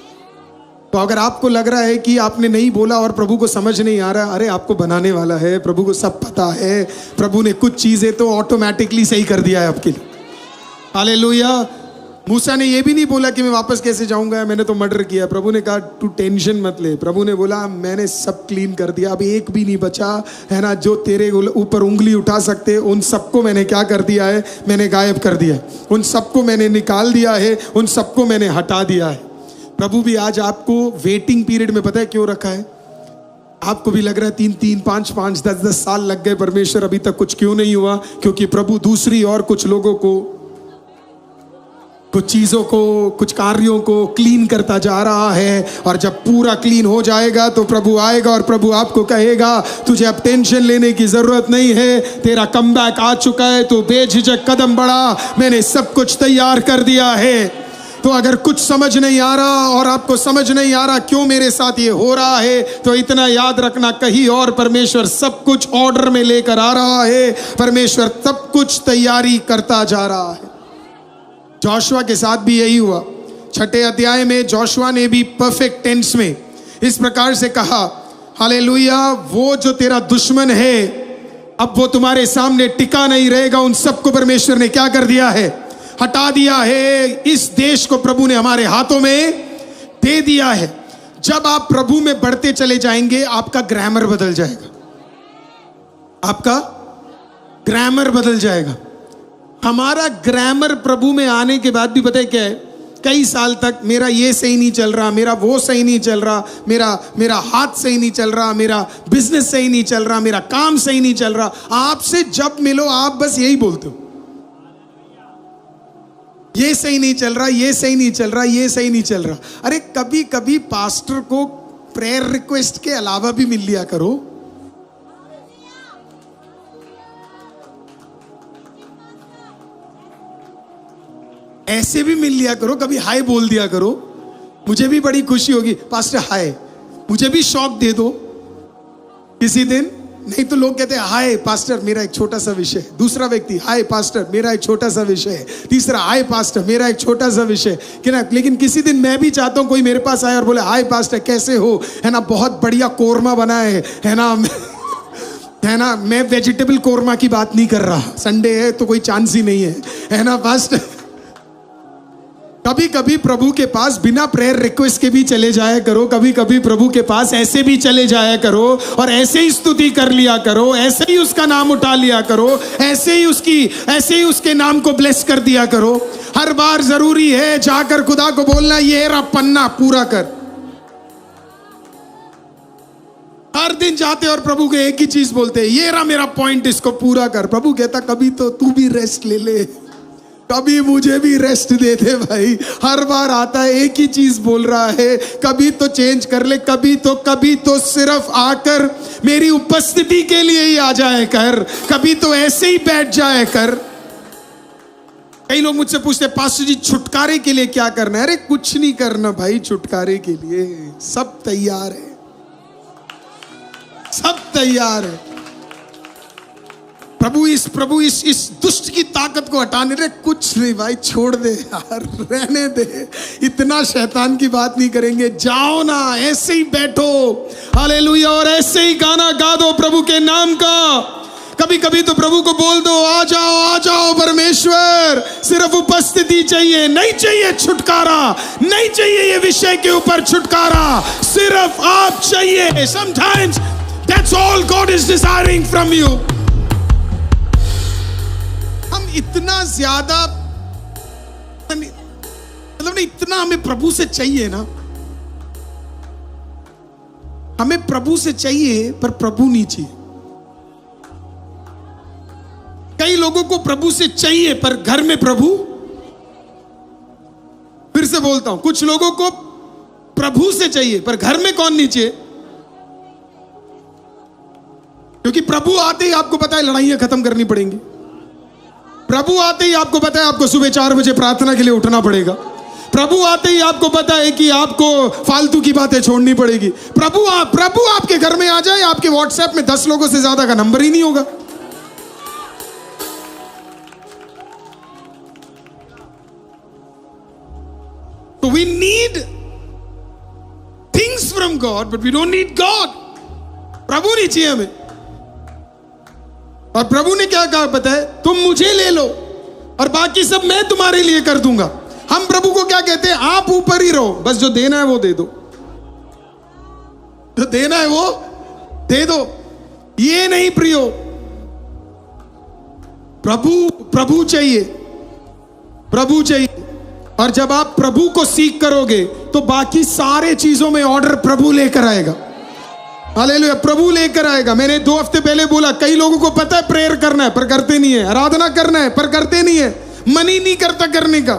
S1: तो अगर आपको लग रहा है कि आपने नहीं बोला और प्रभु को समझ नहीं आ रहा, अरे आपको बनाने वाला है, प्रभु को सब पता है। प्रभु ने कुछ चीजें तो ऑटोमेटिकली सही कर दिया है आपके लिए। हालेलुया। मूसा ने ये भी नहीं बोला कि मैं वापस कैसे जाऊंगा, मैंने तो मर्डर किया। प्रभु ने कहा तू टेंशन मत ले। प्रभु ने बोला मैंने सब क्लीन कर दिया, अब एक भी नहीं बचा है ना। जो तेरे ऊपर उंगली उठा सकते उन सबको मैंने क्या कर दिया है, मैंने गायब कर दिया। उन सबको मैंने निकाल दिया है, उन सबको मैंने हटा दिया है। प्रभु भी आज आपको वेटिंग पीरियड में पता है क्यों रखा है? आपको भी लग रहा है 3-3, 5-5, 10-10 साल लग गए परमेश्वर, अभी तक कुछ क्यों नहीं हुआ? क्योंकि प्रभु दूसरी और कुछ लोगों को, कुछ चीजों को, कुछ कार्यों को क्लीन करता जा रहा है। और जब पूरा क्लीन हो जाएगा तो प्रभु आएगा और प्रभु आपको कहेगा तुझे अब टेंशन लेने की जरूरत नहीं है, तेरा कमबैक आ चुका है, तो बेझिझक कदम बढ़ा, मैंने सब कुछ तैयार कर दिया है। तो अगर कुछ समझ नहीं आ रहा और आपको समझ नहीं आ रहा क्यों मेरे साथ ये हो रहा है, तो इतना याद रखना कहीं और परमेश्वर सब कुछ ऑर्डर में लेकर आ रहा है। परमेश्वर सब कुछ तैयारी करता जा रहा है। जोशुआ के साथ भी यही हुआ। 6 अध्याय में जोशुआ ने भी परफेक्ट टेंस में इस प्रकार से कहा, हालेलुया, वो जो तेरा दुश्मन है अब वो तुम्हारे सामने टिका नहीं रहेगा। उन सबको परमेश्वर ने क्या कर दिया है, हटा दिया है। इस देश को प्रभु ने हमारे हाथों में दे दिया है। जब आप प्रभु में बढ़ते चले जाएंगे आपका ग्रामर बदल जाएगा, आपका ग्रामर बदल जाएगा। हमारा ग्रामर प्रभु में आने के बाद भी पता है क्या है, कई साल तक मेरा ये सही नहीं चल रहा, मेरा वो सही नहीं चल रहा, मेरा हाथ सही नहीं चल रहा, मेरा बिजनेस सही नहीं चल रहा, मेरा काम सही नहीं चल रहा। आपसे जब मिलो आप बस यही बोलते हो, ये सही नहीं चल रहा, ये सही नहीं चल रहा, ये सही नहीं चल रहा। अरे कभी कभी पास्टर को प्रेयर रिक्वेस्ट के अलावा भी मिल लिया करो। ऐसे भी मिल लिया करो, कभी हाय बोल दिया करो, मुझे भी बड़ी खुशी होगी। पास्टर हाय, मुझे भी शौक दे दो किसी दिन। नहीं तो लोग कहते हैं हाय पास्टर मेरा एक छोटा सा विषय, दूसरा व्यक्ति हाय पास्टर मेरा एक छोटा सा विषय, तीसरा हाय पास्टर मेरा एक छोटा सा विषय, कि ना। लेकिन किसी दिन मैं भी चाहता हूं कोई मेरे पास आए और बोले हाय पास्टर कैसे हो, है ना, बहुत बढ़िया कोरमा बना है ना है ना। मैं वेजिटेबल कोरमा की बात नहीं कर रहा, संडे है तो कोई चांस ही नहीं है ना पास्टर। कभी कभी प्रभु के पास बिना प्रेयर रिक्वेस्ट के भी चले जाया करो, कभी कभी प्रभु के पास ऐसे भी चले जाया करो और ऐसे ही स्तुति कर लिया करो, ऐसे ही उसका नाम उठा लिया करो, ऐसे ही उसके नाम को ब्लेस कर दिया करो। हर बार जरूरी है जाकर खुदा को बोलना ये रहा पन्ना पूरा कर। हर दिन जाते और प्रभु को एक ही चीज बोलते, ये रहा मेरा पॉइंट, इसको पूरा कर। प्रभु कहता कभी तो तू भी रेस्ट ले ले, कभी मुझे भी रेस्ट दे दे भाई। हर बार आता है एक ही चीज बोल रहा है, कभी तो चेंज कर ले, कभी तो सिर्फ आकर मेरी उपस्थिति के लिए ही आ जाए कर, कभी तो ऐसे ही बैठ जाए कर। कई लोग मुझसे पूछते हैं पास्टर जी छुटकारे के लिए क्या करना है? अरे कुछ नहीं करना भाई, छुटकारे के लिए सब तैयार है, सब तैयार है। प्रभु इस दुष्ट की ताकत को हटाने रे, कुछ नहीं भाई, छोड़ दे यार, रहने दे, इतना शैतान की बात नहीं करेंगे। जाओ ना, ऐसे ही बैठो हालेलुया और ऐसे ही गाना गा दो प्रभु के नाम का। कभी कभी तो प्रभु को बोल दो आ जाओ परमेश्वर, सिर्फ उपस्थिति चाहिए, नहीं चाहिए छुटकारा, नहीं चाहिए ये विषय के ऊपर छुटकारा, सिर्फ आप चाहिए। Sometimes that's all God is desiring from you। हम इतना ज्यादा मतलब इतना हमें प्रभु से चाहिए ना, हमें प्रभु से चाहिए पर प्रभु नहीं चाहिए। कई लोगों को प्रभु से चाहिए पर घर में प्रभु, फिर से बोलता हूं, कुछ लोगों को प्रभु से चाहिए पर घर में कौन नहीं चाहिए? क्योंकि प्रभु आते ही आपको पता है लड़ाइयां खत्म करनी पड़ेंगी। प्रभु आते ही आपको पता है आपको सुबह 4 बजे प्रार्थना के लिए उठना पड़ेगा। प्रभु आते ही आपको पता है कि आपको फालतू की बातें छोड़नी पड़ेगी। प्रभु आपके घर में आ जाए, आपके व्हाट्सएप में 10 लोगों से ज्यादा का नंबर ही नहीं होगा। तो we need things from God but we don't need God. प्रभु नहीं चाहिए हमें। और प्रभु ने क्या कहा पता है? तुम मुझे ले लो और बाकी सब मैं तुम्हारे लिए कर दूंगा। हम कहते हैं आप ऊपर ही रहो, बस जो देना है वो दे दो, जो देना है वो दे दो। ये नहीं प्रियो, प्रभु चाहिए, प्रभु चाहिए। और जब आप प्रभु को सीख करोगे तो बाकी सारे चीजों में ऑर्डर प्रभु लेकर आएगा। हालेलुया, प्रभु लेकर आएगा। मैंने 2 हफ्ते पहले बोला, कई लोगों को पता है प्रेयर करना है पर करते नहीं है, आराधना करना है पर करते नहीं है, मन ही नहीं करता करने का,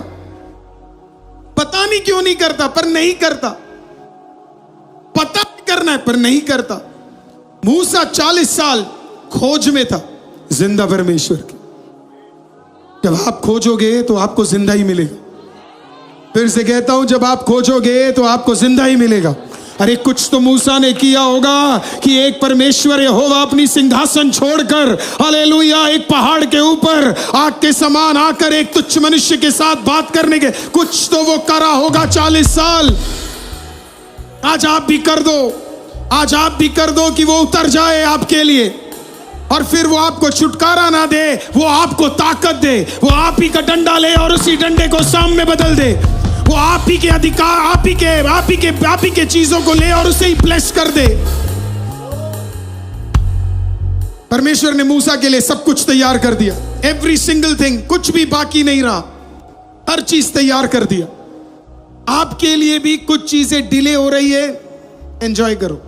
S1: पता नहीं क्यों नहीं करता पर नहीं करता, पता करना है पर नहीं करता। मूसा 40 साल खोज में था जिंदा परमेश्वर की। जब आप खोजोगे तो आपको जिंदा ही मिलेगा। फिर से कहता हूं, जब आप खोजोगे तो आपको जिंदा ही मिलेगा। अरे कुछ तो मूसा ने किया होगा कि एक परमेश्वर यहोवा अपनी सिंहासन छोड़कर, हालेलुया, एक पहाड़ के ऊपर आग के समान आकर एक तुच्छ मनुष्य के साथ बात करने के, कुछ तो वो करा होगा 40 साल। आज आप भी कर दो, आज आप भी कर दो कि वो उतर जाए आपके लिए, और फिर वो आपको छुटकारा ना दे, वो आपको ताकत दे, वो आप ही का डंडा ले और उसी डंडे को साम में बदल दे, वो आप ही के अधिकार, आप ही के चीजों को ले और उसे ही ब्लेस कर दे। परमेश्वर ने मूसा के लिए सब कुछ तैयार कर दिया, एवरी सिंगल थिंग, कुछ भी बाकी नहीं रहा, हर चीज तैयार कर दिया। आपके लिए भी कुछ चीजें डिले हो रही है, एंजॉय करो,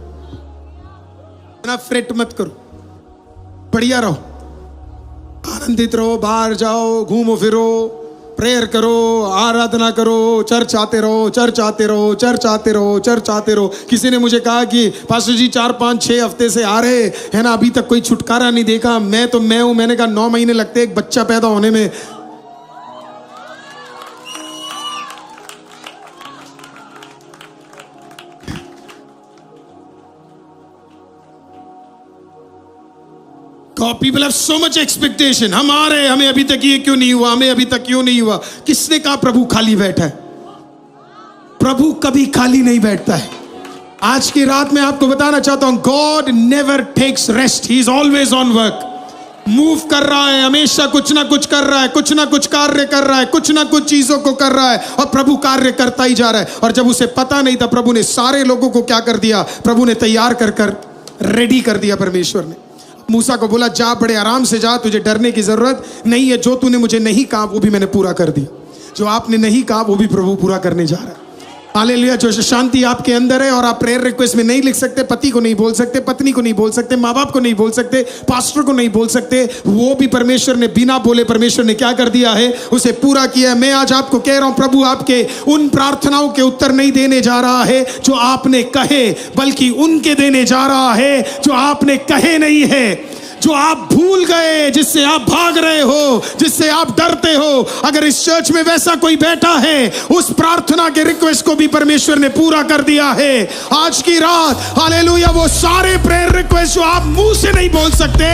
S1: ना फ्रेट मत करो, बढ़िया रहो, आनंदित रहो, बाहर जाओ, घूमो फिरो, प्रेयर करो, आराधना करो, चर्च आते रहो, चर्च आते रहो, चर्च आते रहो, चर्च आते रहो। किसी ने मुझे कहा कि पास्टर जी 4, 5, 6 हफ्ते से आ रहे हैं ना, अभी तक कोई छुटकारा नहीं देखा। मैं हूं। मैंने कहा 9 महीने लगते एक बच्चा पैदा होने में। People have so much expectation. हम आ रहे हैं, हमें अभी तक ये क्यों नहीं हुआ, हमें अभी तक क्यों नहीं हुआ। किसने कहा प्रभु खाली बैठा है? प्रभु कभी खाली नहीं बैठता है। आज की रात में आपको बताना चाहता हूं, God never takes rest. He is always on work. Move कर रहा है, हमेशा कुछ ना कुछ कर रहा है, कुछ ना कुछ कार्य कर रहा है, कुछ ना कुछ चीजों को कर रहा है, और प्रभु कार्य करता ही जा रहा है। और जब उसे पता नहीं था, प्रभु ने सारे लोगों को क्या कर दिया? प्रभु ने तैयार कर रेडी कर दिया। परमेश्वर ने मूसा को बोला, जा, बड़े आराम से जा, तुझे डरने की जरूरत नहीं है। जो तूने मुझे नहीं कहा वो भी मैंने पूरा कर दिया, जो आपने नहीं कहा वो भी प्रभु पूरा करने जा रहा है। हालेलुया। जो शांति आपके अंदर है, और आप प्रेयर रिक्वेस्ट में नहीं लिख सकते, पति को नहीं बोल सकते, पत्नी को नहीं बोल सकते, माँ बाप को नहीं बोल सकते, पास्टर को नहीं बोल सकते, वो भी परमेश्वर ने बिना बोले, परमेश्वर ने क्या कर दिया है? उसे पूरा किया है। मैं आज आपको कह रहा हूं, प्रभु आपके उन प्रार्थनाओं के उत्तर नहीं देने जा रहा है जो आपने कहे, बल्कि उनके देने जा रहा है जो आपने कहे नहीं है, जो आप भूल गए, जिससे आप भाग रहे हो, जिससे आप डरते हो। अगर इस चर्च में वैसा कोई बैठा है, उस प्रार्थना के रिक्वेस्ट को भी परमेश्वर ने पूरा कर दिया है आज की रात। हालेलुया। वो सारे प्रेयर रिक्वेस्ट जो आप मुंह से नहीं बोल सकते,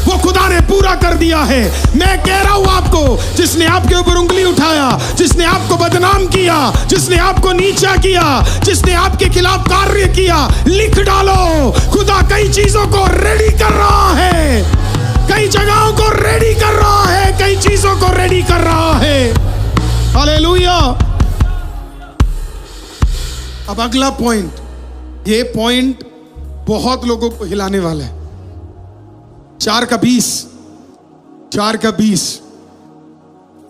S1: वो खुदा ने पूरा कर दिया है। मैं कह रहा हूं आपको, जिसने आपके ऊपर उंगली उठाया, जिसने आपको बदनाम किया, जिसने आपको नीचा किया, जिसने आपके खिलाफ कार्य किया, लिख डालो, खुदा कई चीजों को रेडी कर रहा है, कई जगहों को रेडी कर रहा है, कई चीजों को रेडी कर रहा है। हालेलुया। अब अगला पॉइंट, ये पॉइंट बहुत लोगों को हिलाने वाला है। 4 का 20,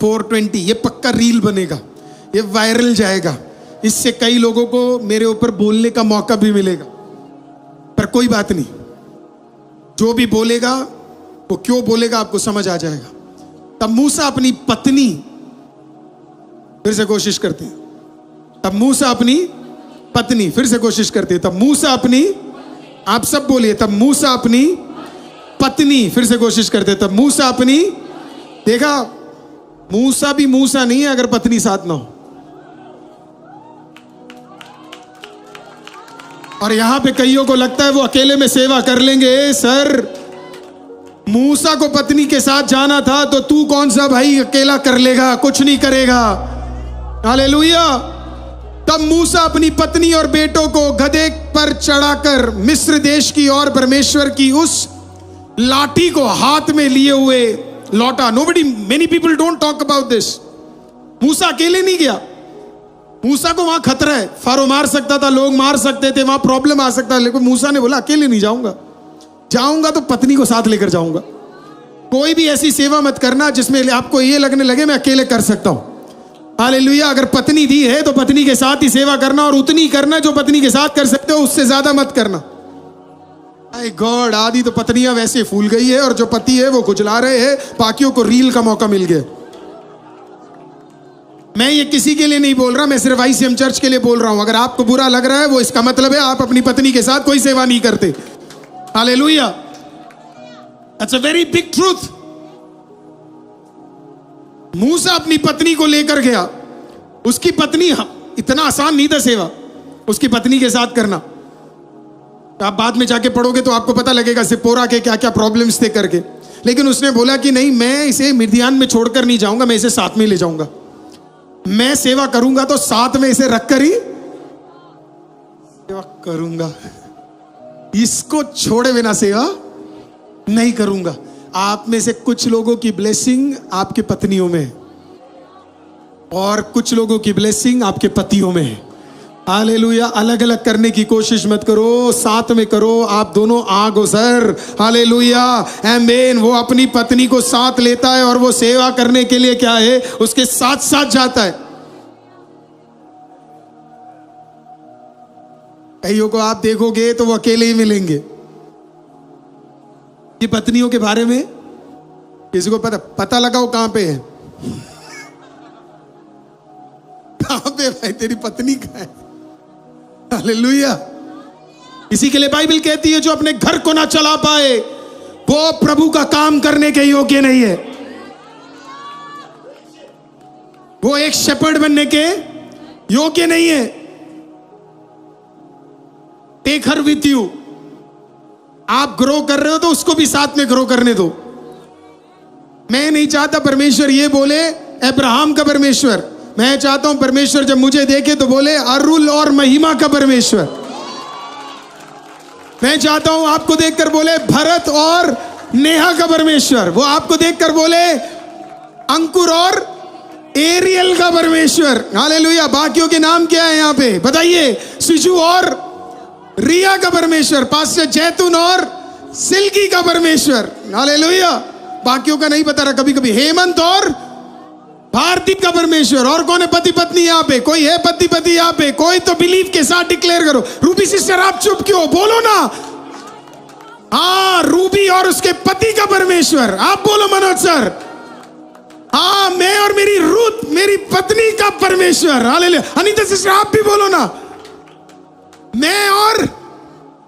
S1: 420, ये पक्का रील बनेगा, ये वायरल जाएगा। इससे कई लोगों को मेरे ऊपर बोलने का मौका भी मिलेगा, पर कोई बात नहीं, जो भी बोलेगा वो क्यों बोलेगा आपको समझ आ जाएगा। तब मूसा अपनी पत्नी, फिर से कोशिश करते हैं, तब मूसा अपनी पत्नी, फिर से कोशिश करते हैं, तब मूसा अपनी, आप सब बोलिए, तब मूसा अपनी पत्नी, फिर से कोशिश करते हैं, तब मूसा अपनी। देखा, मूसा भी मूसा नहीं है अगर पत्नी साथ ना हो। और यहां पे कईयों को लगता है वो अकेले में सेवा कर लेंगे। सर, मूसा को पत्नी के साथ जाना था, तो तू कौन सा भाई अकेला कर लेगा? कुछ नहीं करेगा। हालेलुया। तब मूसा अपनी पत्नी और बेटों को गधे पर चढ़ाकर मिस्र देश की और परमेश्वर की उस लाठी को हाथ में लिए हुए लौटा। Many people don't talk about this. मूसा अकेले नहीं गया, मूसा को वहां खतरा है, फारो मार सकता था, लोग मार सकते थे, वहां प्रॉब्लम आ सकता, लेकिन मूसा ने बोला अकेले नहीं जाऊंगा, जाऊंगा तो पत्नी को साथ लेकर जाऊंगा। कोई भी ऐसी सेवा मत करना जिसमें आपको ये लगने लगे मैं अकेले कर सकता हूं। हालेलुया। अगर पत्नी दी है तो पत्नी के साथ ही सेवा करना, और उतनी करना जो पत्नी के साथ कर सकते हो, उससे ज्यादा मत करना। माय गॉड, आधी तो पत्नियां वैसे फूल गई है और जो पति है वो कुचला रहे हैं, बाकियों को रील का मौका मिल गया। मैं ये किसी के लिए नहीं बोल रहा, मैं सिर्फ ICM चर्च के लिए बोल रहा हूं। अगर आपको बुरा लग रहा है वो इसका मतलब है आप अपनी पत्नी के साथ कोई सेवा नहीं करते। Hallelujah, that's a very big truth. मूसा अपनी पत्नी को लेकर गया, उसकी पत्नी, इतना आसान नहीं था सेवा उसकी पत्नी के साथ करना। आप बाद में जाके पढ़ोगे तो आपको पता लगेगा सिपोरा के क्या क्या प्रॉब्लम्स थे करके, लेकिन उसने बोला कि नहीं, मैं इसे मिद्यान में छोड़कर नहीं जाऊंगा, मैं इसे साथ में ले जाऊंगा। मैं सेवा करूंगा तो साथ में इसे रखकर ही सेवा करूंगा, इसको छोड़े बिना सेवा नहीं करूंगा। आप में से कुछ लोगों की ब्लेसिंग आपके पत्नियों में है और कुछ लोगों की ब्लेसिंग आपके पतियों में है। हालेलुया। अलग अलग करने की कोशिश मत करो, साथ में करो, आप दोनों आग हो सर। हालेलुया, आमीन। वो अपनी पत्नी को साथ लेता है और वो सेवा करने के लिए क्या है, उसके साथ साथ जाता है। कईयों को आप देखोगे तो वो अकेले ही मिलेंगे। ये पत्नियों के बारे में किसी को पता लगाओ कहां पे है, कहां पे भाई तेरी पत्नी कहां है। हालेलुया। इसी के लिए बाइबल कहती है जो अपने घर को ना चला पाए वो प्रभु का काम करने के योग्य नहीं है, वो एक शेपर्ड बनने के योग्य नहीं है। Take her with you. आप ग्रो कर रहे हो तो उसको भी साथ में ग्रो करने दो। मैं नहीं चाहता परमेश्वर ये बोले अब्राहम का परमेश्वर, मैं चाहता हूं परमेश्वर जब मुझे देखे तो बोले अरुल और महिमा का परमेश्वर। मैं चाहता हूं आपको देखकर बोले भरत और नेहा का परमेश्वर, वो आपको देखकर बोले अंकुर और एरियल का परमेश्वर। हालेलुया। बाकियों के नाम क्या है यहां पे बताइए? सिजू और रिया का परमेश्वर, पास्टर जैतून और सिल्की का परमेश्वर। हालेलुया। बाकियों का नहीं पता रहा कभी कभी, हेमंत और भारती का परमेश्वर। और कौन है पति पत्नी यहाँ पे? कोई है पति पति यहाँ पे? कोई तो बिलीव के साथ डिक्लेयर करो। रूबी सिस्टर आप चुप क्यों, बोलो ना। हाँ, रूबी और उसके पति का परमेश्वर। आप बोलो मनोज सर। हाँ, मैं और मेरी रूथ मेरी पत्नी का परमेश्वर। हालेलुया। अनीता सिस्टर आप भी बोलो ना।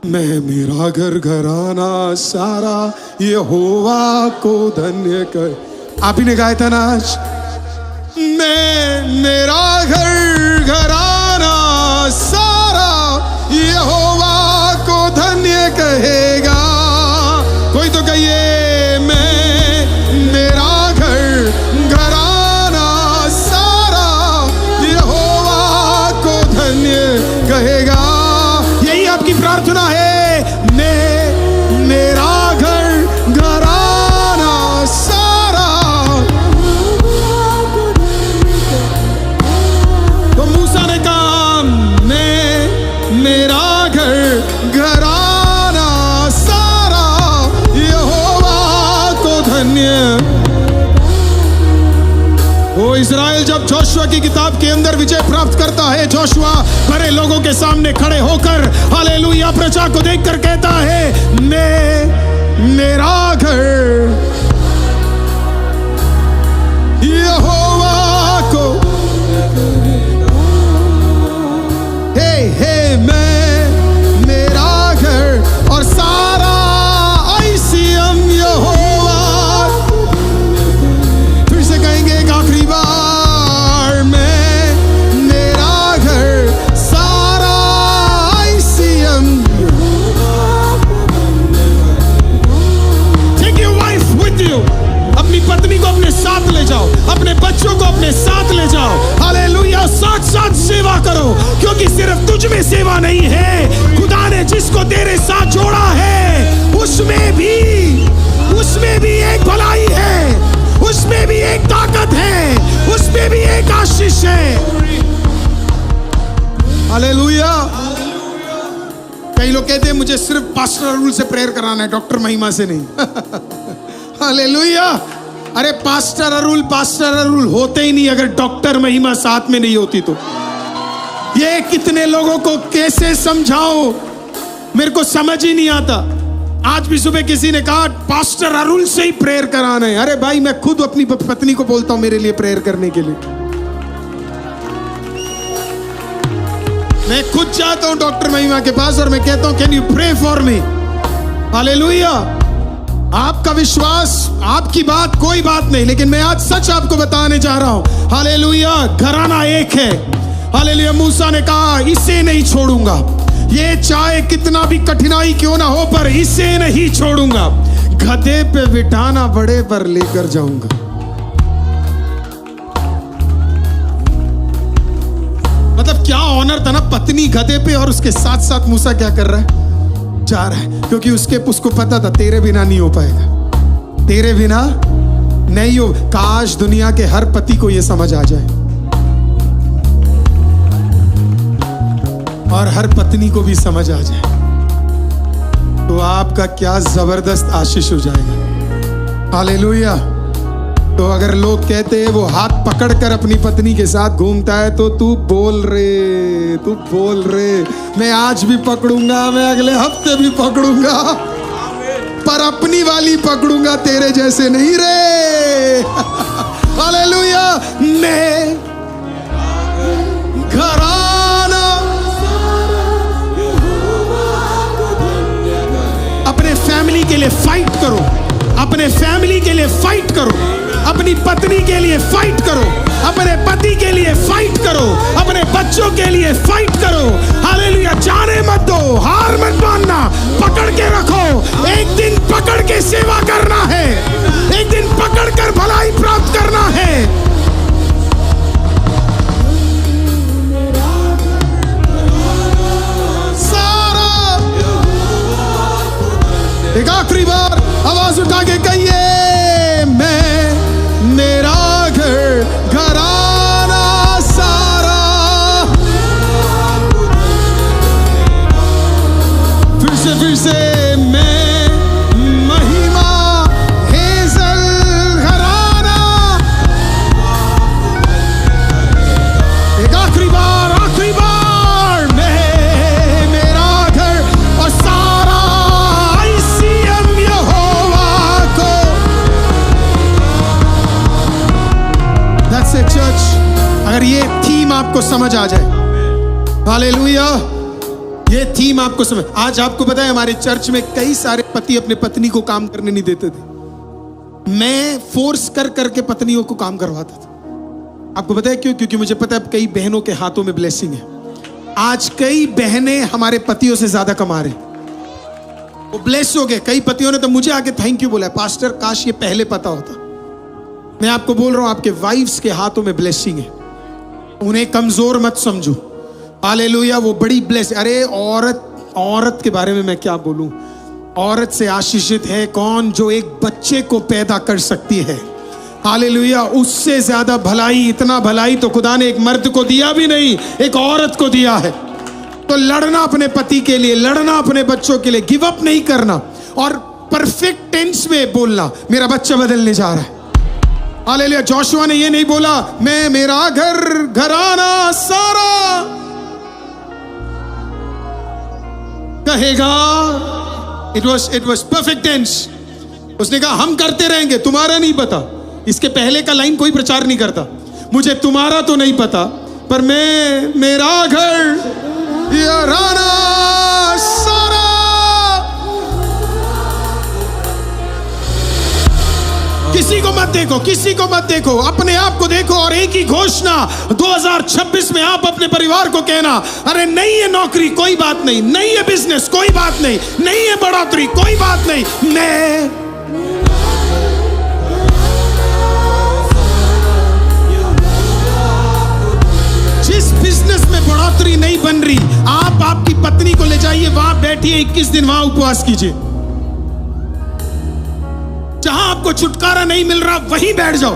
S1: मैं मेरा घर घराना सारा यहोवा को धन्य कर। आप ही ने गाया था ना आज, मैं मेरा घर घराना सारा यहोवा को धन्य कहेगा। कोई तो कहिए मैं मेरा घर घराना सारा यहोवा को धन्य कहेगा। यही आपकी प्रार्थना है, मैं मेरा घर घराना सारा। तो मूसा ने कहा मैं मेरा घर घराना सारा यहोवा को धन्य। वो इस्राएल जब जोशुआ की किताब के अंदर विजय प्राप्त करता है, जोशुआ बड़े लोगों के सामने खड़े होकर हालेलुया प्रजा को देखकर कहता है मैं मेरा घर यहोवा को हे मैं मेरा घर और सारा ICM यहोवा। फिर से कहेंगे एक आखिरी बार, मैं मेरा घर सारा ICM। Take your wife with you। अपनी पत्नी को अपने साथ ले जाओ, अपने बच्चों को अपने साथ ले जाओ। हालेलुया। साथ साथ सेवा करो, क्योंकि सिर्फ तुझ में सेवा नहीं है, खुदा ने जिसको तेरे साथ जोड़ा है उसमें भी एक भलाई है, उसमें भी एक ताकत है, उसमें भी एक आशीष है। हालेलुया। कई लोग कहते हैं मुझे सिर्फ पास्टर अरुल से प्रेयर कराना है, डॉक्टर महिमा से नहीं। हालेलुया। अरे पास्टर अरुल होते ही नहीं अगर डॉक्टर महिमा साथ में नहीं होती तो। ये कितने लोगों को कैसे समझाओ, मेरे को समझ ही नहीं आता। आज भी सुबह किसी ने कहा पास्टर अरुल से ही प्रेयर कराना है। अरे भाई मैं खुद अपनी पत्नी को बोलता हूं मेरे लिए प्रेयर करने के लिए। मैं खुद जाता हूं डॉक्टर महिमा के पास और मैं कहता हूं can you pray for me. Hallelujah. आपका विश्वास, आपकी बात कोई बात नहीं, लेकिन मैं आज सच आपको बताने जा रहा हूं। हालेलुया। घराना एक है। हालेलुया। मूसा ने कहा इसे नहीं छोड़ूंगा, ये चाहे कितना भी कठिनाई क्यों ना हो पर इसे नहीं छोड़ूंगा। गधे पे बिठाना बड़े पर लेकर जाऊंगा। मतलब क्या ऑनर था ना, पत्नी गधे पे और उसके साथ साथ मूसा क्या कर रहा है, जा रहा है, क्योंकि उसको पता था तेरे बिना नहीं हो पाएगा, तेरे बिना नहीं हो। काश दुनिया के हर पति को यह समझ आ जाए और हर पत्नी को भी समझ आ जाए, तो आपका क्या जबरदस्त आशीष हो जाएगा। हालेलुया। तो अगर लोग कहते हैं वो हाथ पकड़कर अपनी पत्नी के साथ घूमता है तो तू बोल रे मैं आज भी पकड़ूंगा, मैं अगले हफ्ते भी पकड़ूंगा, पर अपनी वाली पकड़ूंगा, तेरे जैसे नहीं रे। हालेलुया। मैं घराना अपने फैमिली के लिए फाइट करो, अपने फैमिली के लिए फाइट करो, अपनी पत्नी के लिए फाइट करो, अपने पति के लिए फाइट करो, अपने बच्चों के लिए फाइट करो। हालेलुया। जाने मत दो, हार मत मानना, पकड़ के रखो। एक दिन पकड़ के सेवा करना है, एक दिन पकड़ कर भलाई प्राप्त करना है। सारा एक आखिरी बार आवाज उठा के कहिए, मैं मेरा घर घराना सारा। फिर से मैं महिमा हेजल घराना। एक आखिरी बार मैं मेरा घर और सारा ICM यहोवा को। That's it, church. अगर ये थीम आपको समझ आ जाए, हालेलुया, ये थीम आपको समझ। आज आपको पता है हमारे चर्च में कई सारे पति अपने पत्नी को काम करने नहीं देते थे। मैं फोर्स कर करके पत्नियों को काम करवाता था। आपको पता है क्यों? क्योंकि मुझे पता है कई बहनों के हाथों में ब्लेसिंग है। आज कई बहनें हमारे पतियों से ज्यादा कमा रहे, वो ब्लेस हो गए। कई पतियों ने तो मुझे आके थैंक यू बोला, पास्टर काश ये पहले पता होता। मैं आपको बोल रहा हूं आपके वाइफ्स के हाथों में ब्लेसिंग है, उन्हें कमजोर मत समझो। हालेलुया। वो बड़ी ब्लेस। अरे औरत के बारे में मैं क्या बोलूं, औरत से आशीषित है कौन जो एक बच्चे को पैदा कर सकती है। हालेलुया। उससे ज्यादा भलाई, इतना भलाई तो खुदा ने एक मर्द को दिया भी नहीं, एक औरत को दिया है। तो लड़ना अपने पति के लिए, लड़ना अपने बच्चों के लिए, गिव अप नहीं करना और परफेक्ट टेंस में बोलना, मेरा बच्चा बदलने जा रहा है। हालेलुया। जोशुआ ने ये नहीं बोला मैं मेरा घर घराना सारा कहेगा। It was perfect tense. उसने कहा हम करते रहेंगे, तुम्हारा नहीं पता। इसके पहले का लाइन कोई प्रचार नहीं करता, मुझे तुम्हारा तो नहीं पता पर मैं मेरा घर घराना सारा। किसी को मत देखो, किसी को मत देखो, अपने आप को देखो और एक ही घोषणा 2026 में आप अपने परिवार को कहना, अरे नहीं है नौकरी कोई बात नहीं, नहीं है बिजनेस कोई बात नहीं, नहीं है बढ़ोतरी कोई बात नहीं, मैं जिस बिजनेस में बढ़ोतरी नहीं बन रही, आप आपकी पत्नी को ले जाइए, वहां बैठिए 21 दिन, वहां उपवास कीजिए। जहां आपको छुटकारा नहीं मिल रहा वहीं बैठ जाओ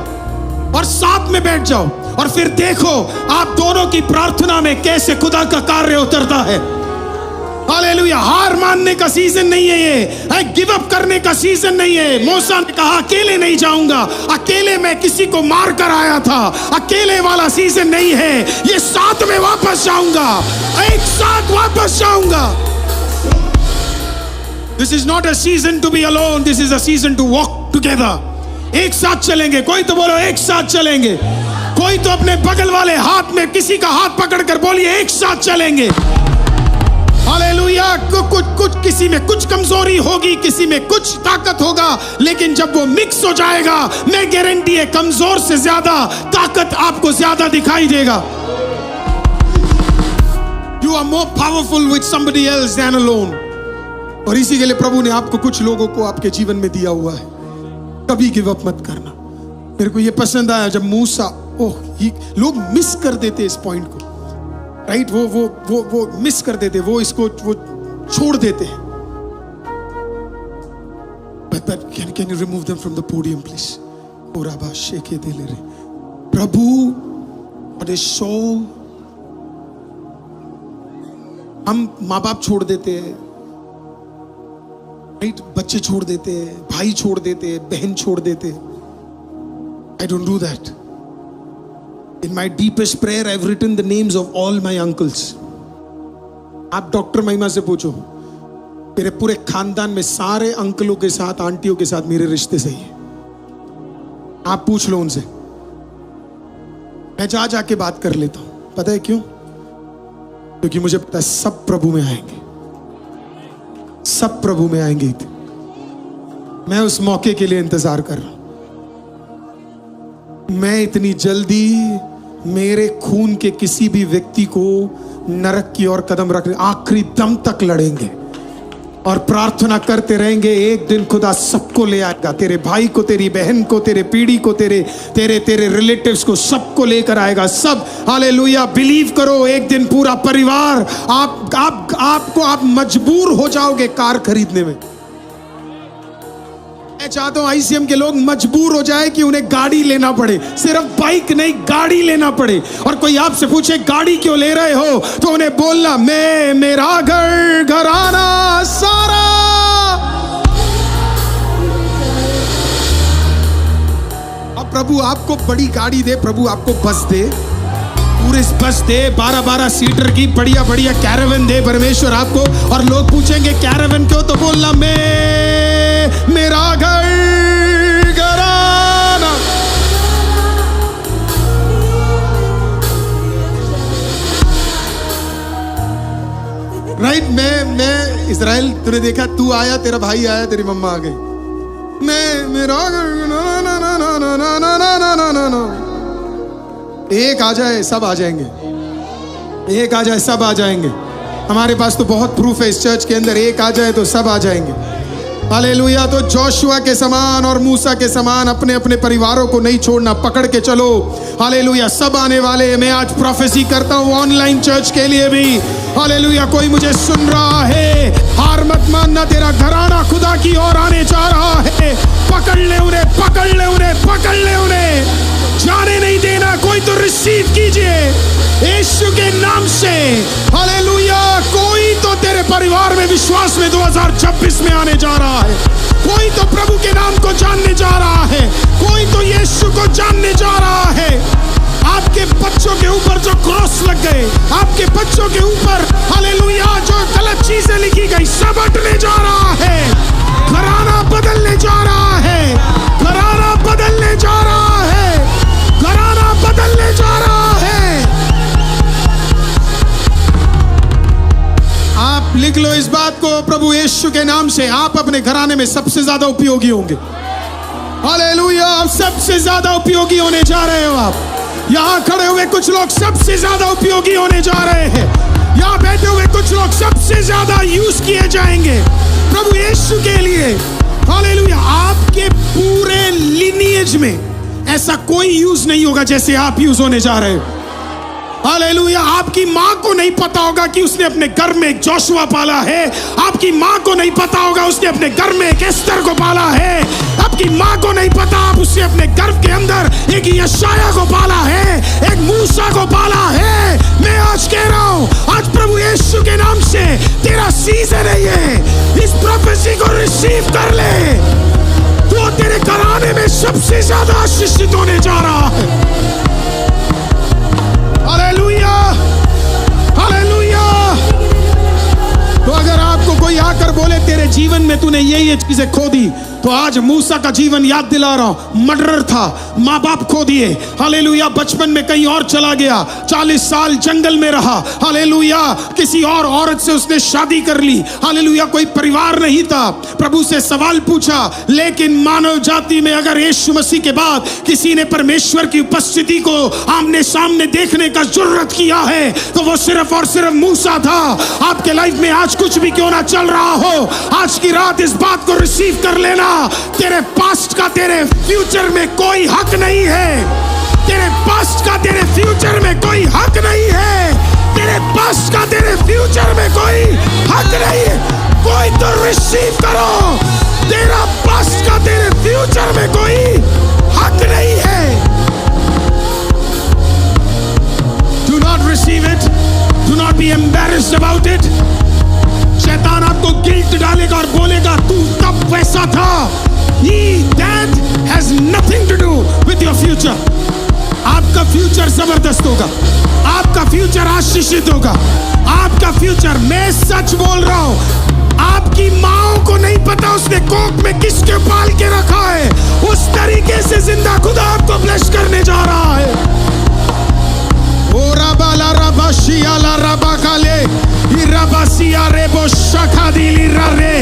S1: और साथ में बैठ जाओ और फिर देखो आप दोनों की प्रार्थना में कैसे खुदा का कार्य उतरता है। हालेलुया। हार मानने का सीजन नहीं है ये, गिव अप करने का सीजन नहीं है। मूसा ने कहा अकेले नहीं जाऊंगा, अकेले मैं किसी को मार कर आया था, अकेले वाला सीजन नहीं है ये, साथ में वापस जाऊंगा, एक साथ वापस जाऊंगा। This is not a season to be alone, this is a season to walk together। एक साथ चलेंगे। कोई तो बोलो एक साथ चलेंगे। कोई तो अपने बगल वाले हाथ में किसी का हाथ पकड़कर बोलिए एक साथ चलेंगे। हालेलुया। कुछ किसी में कुछ कमजोरी होगी, किसी में कुछ ताकत होगा, लेकिन जब वो मिक्स हो जाएगा मैं गारंटी है कमजोर से ज्यादा ताकत आपको ज्यादा दिखाई देगा। You are more powerful with somebody else than alone। और इसी के लिए प्रभु ने आपको कुछ लोगों को आपके जीवन में दिया हुआ है। कभी गिव अप मत करना। मेरे को ये पसंद आया जब मूसा, लोग मिस कर देते इस पॉइंट को, राइट? वो मिस कर देते, वो इसको वो छोड़ देते हैं। But can you remove them from the podium please? Prabhu, what is so, हम माँ बाप छोड़ देते हैं, राइट? बच्चे छोड़ देते हैं, भाई छोड़ देते हैं, बहन छोड़ देते हैं। I don't do that. In my deepest prayer, I've written the names of all my uncles. आप डॉक्टर महिमा से पूछो, मेरे पूरे खानदान में सारे अंकलों के साथ, आंटियों के साथ मेरे रिश्ते सही है। आप पूछ लो उनसे। मैं जाके बात कर लेता हूं। पता है क्यों? क्योंकि मुझे पता है सब प्रभु में आएंगे, सब प्रभु में आएंगे। मैं उस मौके के लिए इंतजार कर रहा हूं। मैं इतनी जल्दी मेरे खून के किसी भी व्यक्ति को नरक की ओर कदम रखने, आखिरी दम तक लड़ेंगे और प्रार्थना करते रहेंगे। एक दिन खुदा सबको ले आएगा, तेरे भाई को, तेरी बहन को, तेरे पीढ़ी को, तेरे रिलेटिव्स को, सबको लेकर आएगा। सब हालेलुया। बिलीव करो, एक दिन पूरा परिवार आप मजबूर हो जाओगे कार खरीदने में। मैं चाहता हूं ICM के लोग मजबूर हो जाए कि उन्हें गाड़ी लेना पड़े, सिर्फ बाइक नहीं गाड़ी लेना पड़े। और कोई आपसे पूछे गाड़ी क्यों ले रहे हो, तो उन्हें बोलना मैं, मेरा घर, घराना सारा। अब प्रभु आपको बड़ी गाड़ी दे, प्रभु आपको बस दे, पूरे बस दे, 12-12 सीटर की बढ़िया बढ़िया कैरावन दे परमेश्वर आपको। और लोग पूछेंगे कैरावन क्यों, तो बोलना मैं, मेरा घर, घराना। राइट? मैं इजराइल, तूने देखा, तू आया, तेरा भाई आया, तेरी मम्मा आ गई। मैं, मेरा घर, ना। एक आ जाए सब आ जाएंगे, एक आ जाए सब आ जाएंगे। हमारे पास तो बहुत प्रूफ है इस चर्च के अंदर, एक आ जाए तो सब आ जाएंगे। हालेलुया। तो जोशुआ के समान और मूसा के समान अपने अपने परिवारों को नहीं छोड़ना, पकड़ के चलो। हालेलुया। सब आने वाले हैं। मैं आज प्रोफेसी करता हूं ऑनलाइन चर्च के लिए भी। हालेलुया। कोई मुझे सुन रहा है, हार मत मानना, तेरा घराना खुदा की ओर आने जा रहा है। पकड़ ले उन्हें, पकड़ ले उन्हें, पकड़ ले उन्हें, जाने नहीं देना। कोई तो रिसीव कीजिए यीशु के नाम से। हालेलुया। कोई तो तेरे परिवार में विश्वास में 2026 में आने जा रहा है। कोई तो प्रभु के नाम को जानने जा रहा है, कोई तो यीशु को जानने जा रहा है। आपके बच्चों के ऊपर जो क्रॉस लग गए, आपके बच्चों के ऊपर हालेलुया जो गलत चीजें लिखी गई, सब हटने जा रहा है। घराना बदलने जा रहा है, घराना बदलने जा रहा है, घराना बदलने जा रहा है। आप लिख लो इस बात को, प्रभु यीशु के नाम से आप अपने घराने में सबसे ज्यादा उपयोगी होंगे। हालेलुया। आप सबसे ज्यादा उपयोगी होने जा रहे हो। आप यहाँ खड़े हुए कुछ लोग सबसे ज्यादा उपयोगी होने जा रहे हैं। यहाँ बैठे हुए कुछ लोग सबसे ज्यादा यूज किए जाएंगे प्रभु यीशु के लिए। हालेलुया। आपके पूरे लिनिएज में ऐसा कोई यूज नहीं होगा जैसे आप यूज होने जा रहे हो। हालेलुया। आपकी माँ को नहीं पता होगा कि उसने अपने घर में एक जोशुआ पाला है। आपकी माँ को नहीं पता होगा उसने अपने घर में एक एस्तर को पाला है। आपकी माँ को नहीं पता, आप उसे अपने गर्भ के अंदर एक यशाया को पाला है, एक मूसा को पाला है। मैं आज कह रहा हूं, आज प्रभु यीशु के नाम से तेरा सीजन है ये, इस प्रोफेसी को रिसीव कर ले। वो तेरे घराने में सबसे ज्यादा आशीषित होने जा रहा है। Hallelujah, hallelujah. तो अगर आपको कोई आकर बोले तेरे जीवन में तूने ये चीजें खो दी, तो आज मूसा का जीवन याद दिला रहा हूं। मर्डरर था, माँ बाप खो दिए, हालेलुया। बचपन में कहीं और चला गया, 40 साल जंगल में रहा, हालेलुया। किसी और औरत से उसने शादी कर ली, हालेलुया। कोई परिवार नहीं था, प्रभु से सवाल पूछा। लेकिन मानव जाति में अगर यीशु मसीह के बाद किसी ने परमेश्वर की उपस्थिति को आमने सामने देखने का जुर्रत किया है, तो वो सिर्फ और सिर्फ मूसा था। आपके लाइफ में आज कुछ भी क्यों ना चल रहा हो, आज की रात इस बात को रिसीव कर लेना। तेरे पास्ट का तेरे फ्यूचर में कोई हक नहीं है। तेरे पास्ट का तेरे फ्यूचर में कोई हक नहीं है। तेरे पास्ट का तेरे फ्यूचर में कोई हक नहीं है। कोई तो रिसीव करो, तेरा पास्ट का तेरे फ्यूचर में कोई हक नहीं है। Do not receive it. Do not be embarrassed about it. शैतान आपको गिल्ट डालेगा और बोलेगा तू तब वैसा था। That has nothing to do with your future. आपका फ्यूचर जबरदस्त होगा, आपका फ्यूचर आशीषित होगा, आपका फ्यूचर। मैं सच बोल रहा हूं, आपकी माँ को नहीं पता उसने कोख में किसके पाल के रखा है। उस तरीके से जिंदा खुदा आपको ब्लेस करने जा रहा है। ओराबाला राबाशिया ला राबाकाले इराबासिया रेबो शाखा दिली रे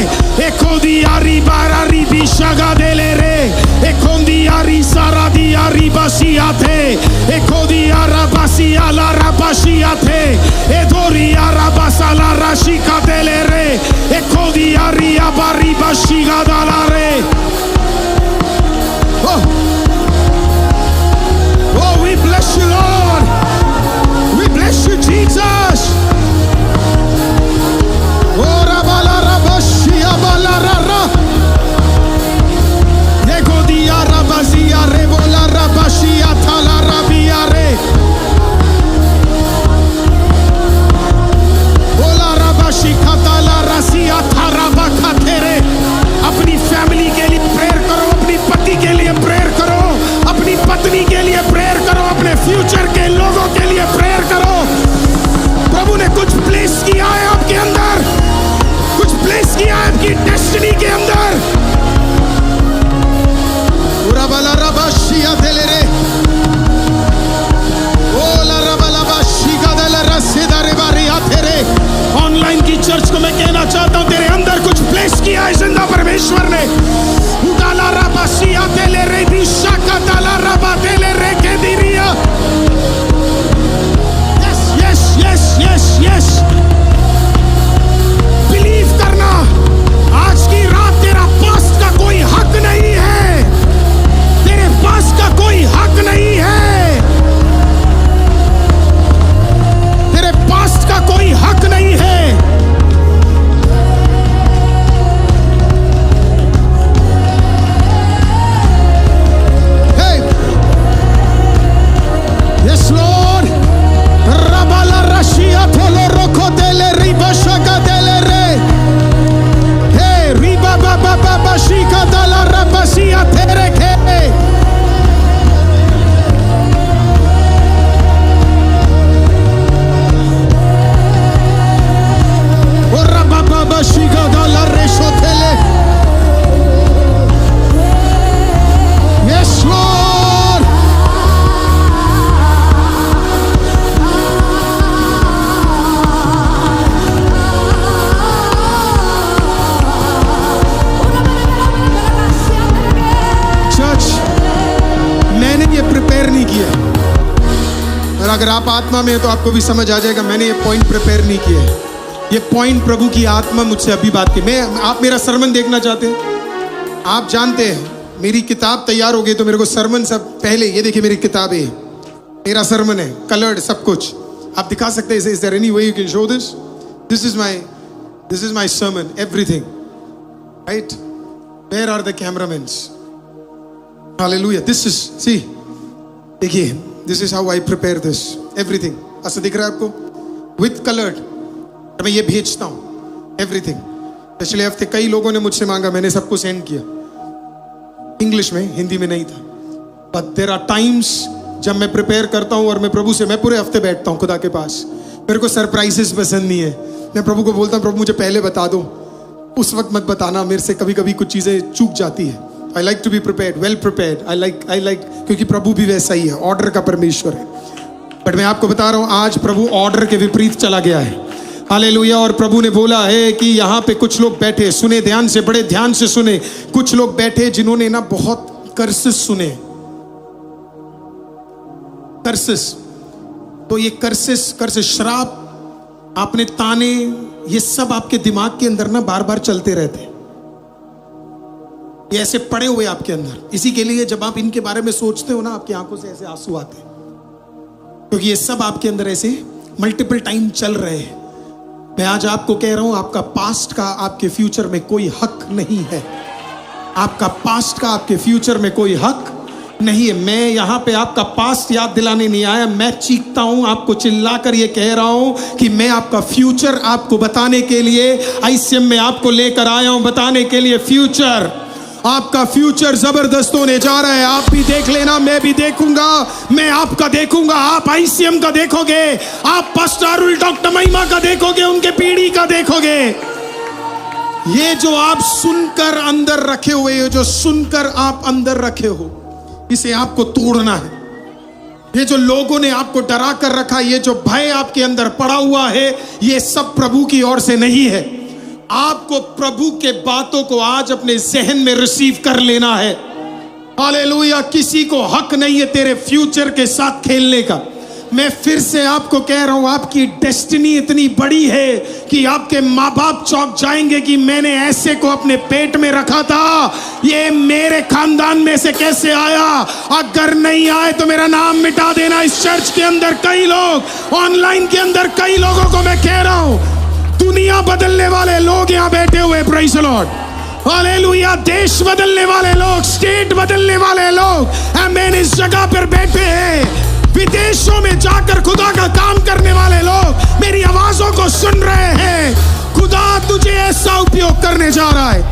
S1: एकोदियारी बारारी बिशागा देले रे एकोदियारी सारा दियारी बासिया थे एकोदियारा बासिया ला राबाशिया थे एदोरिया राबासाला राशिका देले रे एकोदियारी आबारी बाशिगा दाला रे। Oh, we bless you, Lord. We bless you, Jesus. Ora bala rabashia bala rara. Ego dia rabazia rebola rabashia thala rabia re. Ola rabashi khatala rasia thara bakhatere. अपनी फैमिली के लिए प्रेयर करो, अपनी पति के लिए प्रेयर करो, अपनी पत्नी के लिए प्रेयर करो, अपने फ्यूचर के लोगों के लिए प्रेयर करो। प्रभु ने कुछ प्लेस किया है आपके अंदर, कुछ प्लेस किया है आपकी डेस्टिनी के अंदर। पूरा बाला रबाशिया देले रे ओला रबाला बाशिका देले रसीदा रे बारिया तेरे। ऑनलाइन की चर्च को मैं कहना चाहता हूं, तेरे अंदर कुछ प्लेस किया है जिंदा परमेश्वर ने। उडाला रबाशिया देले रे बिशाका दाला रबा देले रे के दिरिया। यस बिलीव करना, आज की रात तेरा पास्ट का कोई हक नहीं है, तेरे पास्ट का कोई हक नहीं है, तेरे पास्ट का कोई हक नहीं है। Yes, Lord. Rabala Rashia Polo Roko dele Riba Shaka dele re. Hey, Riba Baba Baba Shika dala Rabasia tere ke. O Rabba Baba Shika dala Resho tele. Yes, Lord. Prepare नहीं किया, और अगर आप आत्मा में हैं तो आपको भी समझ आ जाएगा मैंने ये पॉइंट प्रिपेयर नहीं किया है। ये पॉइंट प्रभु की आत्मा मुझसे अभी बात की। आप मेरा सरमन देखना चाहते हैं? आप जानते हैं मेरी किताब तैयार हो गई तो मेरे को सरमन सब पहले, ये देखिए मेरी किताब है, मेरा सरमन है, कलर्ड सब कुछ आप दिखा सकते हैं। Is there any way you can show this? This is my sermon, everything, right? Where are the cameramans? Hallelujah. This is, see, देखिए, this is how I prepare this everything. ऐसा दिख रहा है आपको? With colored. मैं ये भेजता हूँ everything. पिछले हफ्ते कई लोगों ने मुझसे मांगा, मैंने सबको सेंड किया, इंग्लिश में, हिंदी में नहीं था. But there are times जब मैं प्रिपेयर करता हूँ और मैं प्रभु से, मैं पूरे हफ्ते बैठता हूँ खुदा के पास. मेरे को सरप्राइजेस पसंद नहीं है. मैं प्रभु को बोलता हूँ, प्रभु मुझे पहले बता दो, उस वक्त मत बताना, मेरे से कभी कभी कुछ चीजें चूक जाती है. I like to be prepared, well prepared. I like क्योंकि प्रभु भी वैसा ही है, ऑर्डर का परमेश्वर है. बट मैं आपको बता रहा हूँ, आज प्रभु ऑर्डर के विपरीत चला गया है. हालेलुया. और प्रभु ने बोला है कि यहाँ पे कुछ लोग बैठे, सुने ध्यान से, बड़े ध्यान से सुने. कुछ लोग बैठे जिन्होंने ना बहुत कर्सेस सुने. कर्सेस, तो ये कर्सेस, श्राप, आपने ताने, ये सब आपके दिमाग के अंदर ना बार बार चलते रहते. ये ऐसे पड़े हुए आपके अंदर. इसी के लिए जब आप इनके बारे में सोचते हो ना, आपकी आंखों से ऐसे आंसू आते हैं, क्योंकि ये सब आपके अंदर ऐसे मल्टीपल टाइम चल रहे हैं. मैं आज आपको कह रहा हूं, आपका पास्ट का आपके फ्यूचर में कोई हक नहीं है. आपका पास्ट का आपके फ्यूचर में कोई हक नहीं है. मैं यहां पे आपका पास्ट याद दिलाने नहीं आया. मैं चीखता हूं, आपको चिल्लाकर ये कह रहा हूं कि मैं आपका फ्यूचर आपको बताने के लिए आईसीएम में आपको लेकर आया हूं, बताने के लिए फ्यूचर. आपका फ्यूचर जबरदस्त होने जा रहा है. आप भी देख लेना, मैं भी देखूंगा, मैं आपका देखूंगा, आप आईसीएम का देखोगे, आप पास्टर डॉक्टर महिमा का देखोगे, उनके पीढ़ी का देखोगे. ये जो आप सुनकर अंदर रखे हुए हो, जो सुनकर आप अंदर रखे हो, इसे आपको तोड़ना है. ये जो लोगों ने आपको डरा कर रखा, ये जो भय आपके अंदर पड़ा हुआ है, ये सब प्रभु की ओर से नहीं है. आपको प्रभु के बातों को आज अपने जहन में रिसीव कर लेना है. हालेलुया. किसी को हक नहीं है तेरे फ्यूचर के साथ खेलने का. मैं फिर से आपको कह रहा हूं, आपकी डेस्टिनी इतनी बड़ी है कि आपके माँ बाप चौंक जाएंगे कि मैंने ऐसे को अपने पेट में रखा था, ये मेरे खानदान में से कैसे आया. अगर नहीं आए तो मेरा नाम मिटा देना. इस चर्च के अंदर कई लोग, ऑनलाइन के अंदर कई लोगों को मैं कह रहा हूं, दुनिया बदलने वाले लोग यहाँ बैठे हुए. Praise the Lord. हालेलुया. देश बदलने वाले लोग, स्टेट बदलने वाले लोग, आमीन, इस जगह पर बैठे हैं. विदेशों में जाकर खुदा का काम करने वाले लोग मेरी आवाजों को सुन रहे हैं. खुदा तुझे ऐसा उपयोग करने जा रहा है.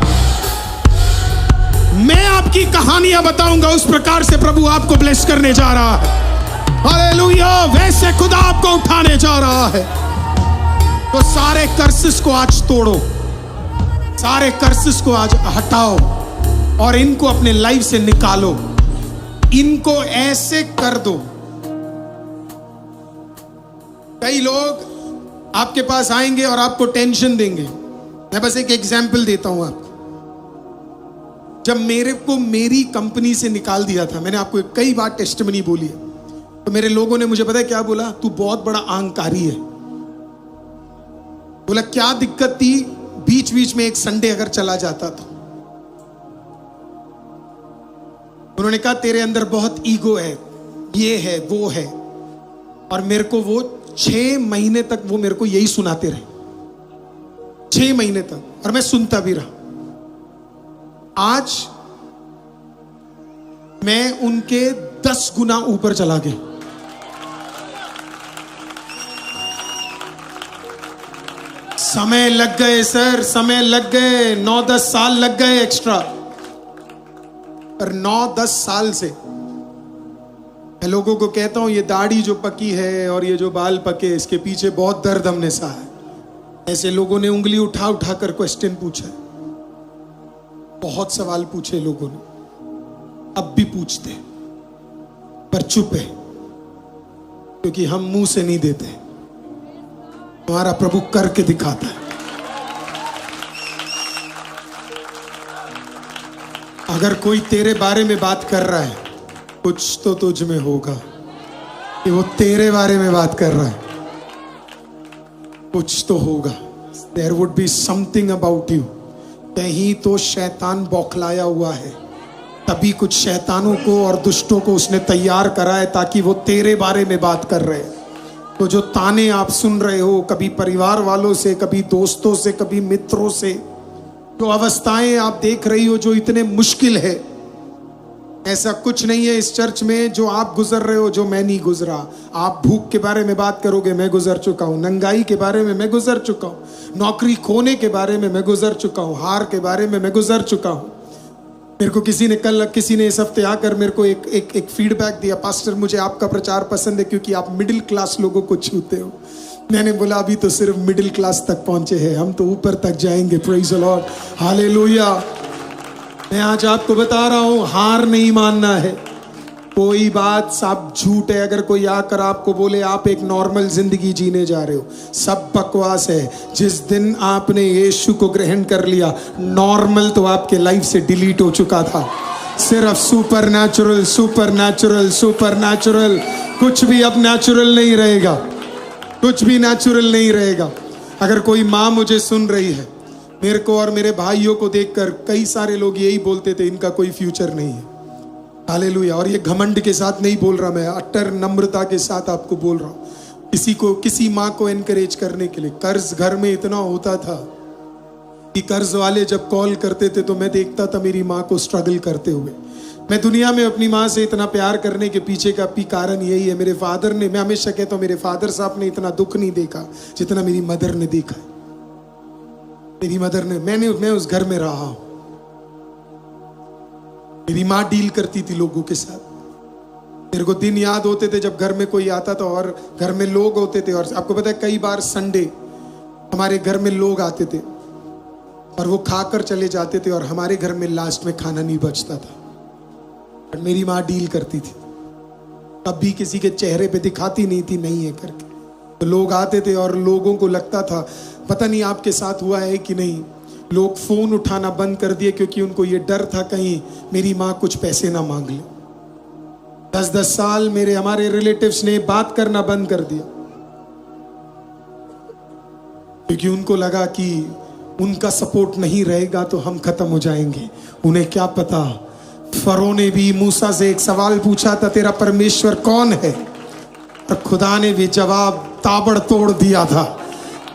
S1: मैं आपकी कहानियां बताऊंगा, उस प्रकार से प्रभु आपको ब्लेस करने जा रहा है. हालेलुया. वैसे खुदा आपको उठाने जा रहा है. तो सारे कर्सेस को आज तोड़ो, सारे कर्सेस को आज हटाओ और इनको अपने लाइफ से निकालो. इनको ऐसे कर दो. कई लोग आपके पास आएंगे और आपको टेंशन देंगे. मैं बस एक एग्जाम्पल देता हूं आपको. जब मेरे को मेरी कंपनी से निकाल दिया था, मैंने आपको कई बार टेस्टिमनी बोली है, तो मेरे लोगों ने मुझे पता है क्या बोला? तू बहुत बड़ा अहंकारी है. बोला क्या दिक्कत थी, बीच बीच में एक संडे अगर चला जाता तो. उन्होंने कहा तेरे अंदर बहुत ईगो है, ये है वो है. और मेरे को वो 6 महीने तक वो मेरे को यही सुनाते रहे, 6 महीने तक, और मैं सुनता भी रहा. आज मैं उनके 10 गुना ऊपर चला गया. समय लग गए सर, समय लग गए, 9-10 साल लग गए एक्स्ट्रा. पर 9-10 साल से मैं लोगों को कहता हूं, ये दाढ़ी जो पकी है और ये जो बाल पके, इसके पीछे बहुत दर्द हमने सहा है. ऐसे लोगों ने उंगली उठा उठा कर क्वेश्चन पूछा, बहुत सवाल पूछे लोगों ने, अब भी पूछते, पर चुप है, क्योंकि हम मुंह से नहीं देते, हमारा प्रभु करके दिखाता है. अगर कोई तेरे बारे में बात कर रहा है, कुछ तो तुझ में होगा कि वो तेरे बारे में बात कर रहा है. कुछ तो होगा. There would be something about you. कहीं तो शैतान बौखलाया हुआ है. तभी कुछ शैतानों को और दुष्टों को उसने तैयार करा है ताकि वो तेरे बारे में बात कर रहे हैं. तो जो ताने आप सुन रहे हो, कभी परिवार वालों से, कभी दोस्तों से, कभी मित्रों से, जो अवस्थाएं आप देख रही हो जो इतने मुश्किल है, ऐसा कुछ नहीं है इस चर्च में जो आप गुजर रहे हो जो मैं नहीं गुजरा। आप भूख के बारे में बात करोगे, मैं गुजर चुका हूं। नंगाई के बारे में मैं गुजर चुका हूं। नौकरी खोने के बारे में मैं गुजर चुका हूं। हार के बारे में मैं गुजर चुका हूं। मेरे को किसी ने इस हफ्ते आकर मेरे को एक फीडबैक दिया, पास्टर मुझे आपका प्रचार पसंद है क्योंकि आप मिडिल क्लास लोगों को छूते हो। मैंने बोला अभी तो सिर्फ मिडिल क्लास तक पहुंचे हैं, हम तो ऊपर तक जाएंगे। Praise the Lord, hallelujah. मैं आज आपको बता रहा हूं, हार नहीं मानना है। कोई बात सब झूठ है। अगर कोई आकर आपको बोले आप एक नॉर्मल जिंदगी जीने जा रहे हो, सब बकवास है। जिस दिन आपने यीशु को ग्रहण कर लिया, नॉर्मल तो आपके लाइफ से डिलीट हो चुका था। सिर्फ super natural, super natural, super natural, कुछ भी अब नेचुरल नहीं रहेगा। कुछ भी नेचुरल नहीं रहेगा। अगर कोई माँ मुझे सुन रही है, मेरे को और मेरे भाइयों को देखकर कई सारे लोग यही बोलते थे इनका कोई फ्यूचर नहीं है। हालेलुया। और ये घमंड के साथ नहीं बोल रहा, मैं अट्टर नम्रता के साथ आपको बोल रहा हूँ। किसी माँ को एनकरेज करने के लिए। कर्ज घर में इतना होता था कि कर्ज वाले जब कॉल करते थे तो मैं देखता था मेरी माँ को स्ट्रगल करते हुए। मैं दुनिया में अपनी माँ से इतना प्यार करने के पीछे का भी कारण यही है। मेरे फादर ने, मैं हमेशा कहता हूँ, मेरे फादर साहब ने इतना दुख नहीं देखा जितना मेरी मदर ने देखा है। मेरी मदर ने, मैं उस घर में रहा हूं। मेरी माँ डील करती थी लोगों के साथ। मेरे को दिन याद होते थे जब घर में कोई आता था और घर में लोग होते थे। और आपको पता है कई बार संडे हमारे घर में लोग आते थे और वो खाकर चले जाते थे और हमारे घर में लास्ट में खाना नहीं बचता था। और मेरी माँ डील करती थी, कभी किसी के चेहरे पे दिखाती नहीं थी नहीं है करके। तो लोग आते थे और लोगों को लगता था, पता नहीं आपके साथ हुआ है कि नहीं, लोग फोन उठाना बंद कर दिए क्योंकि उनको ये डर था कहीं मेरी माँ कुछ पैसे ना मांग ले। 10-10 साल हमारे रिलेटिव्स ने बात करना बंद कर दिया क्योंकि उनको लगा कि उनका सपोर्ट नहीं रहेगा तो हम खत्म हो जाएंगे। उन्हें क्या पता, फरो ने भी मूसा से एक सवाल पूछा था, तेरा परमेश्वर कौन है? और खुदा ने भी जवाब ताबड़तोड़ दिया था।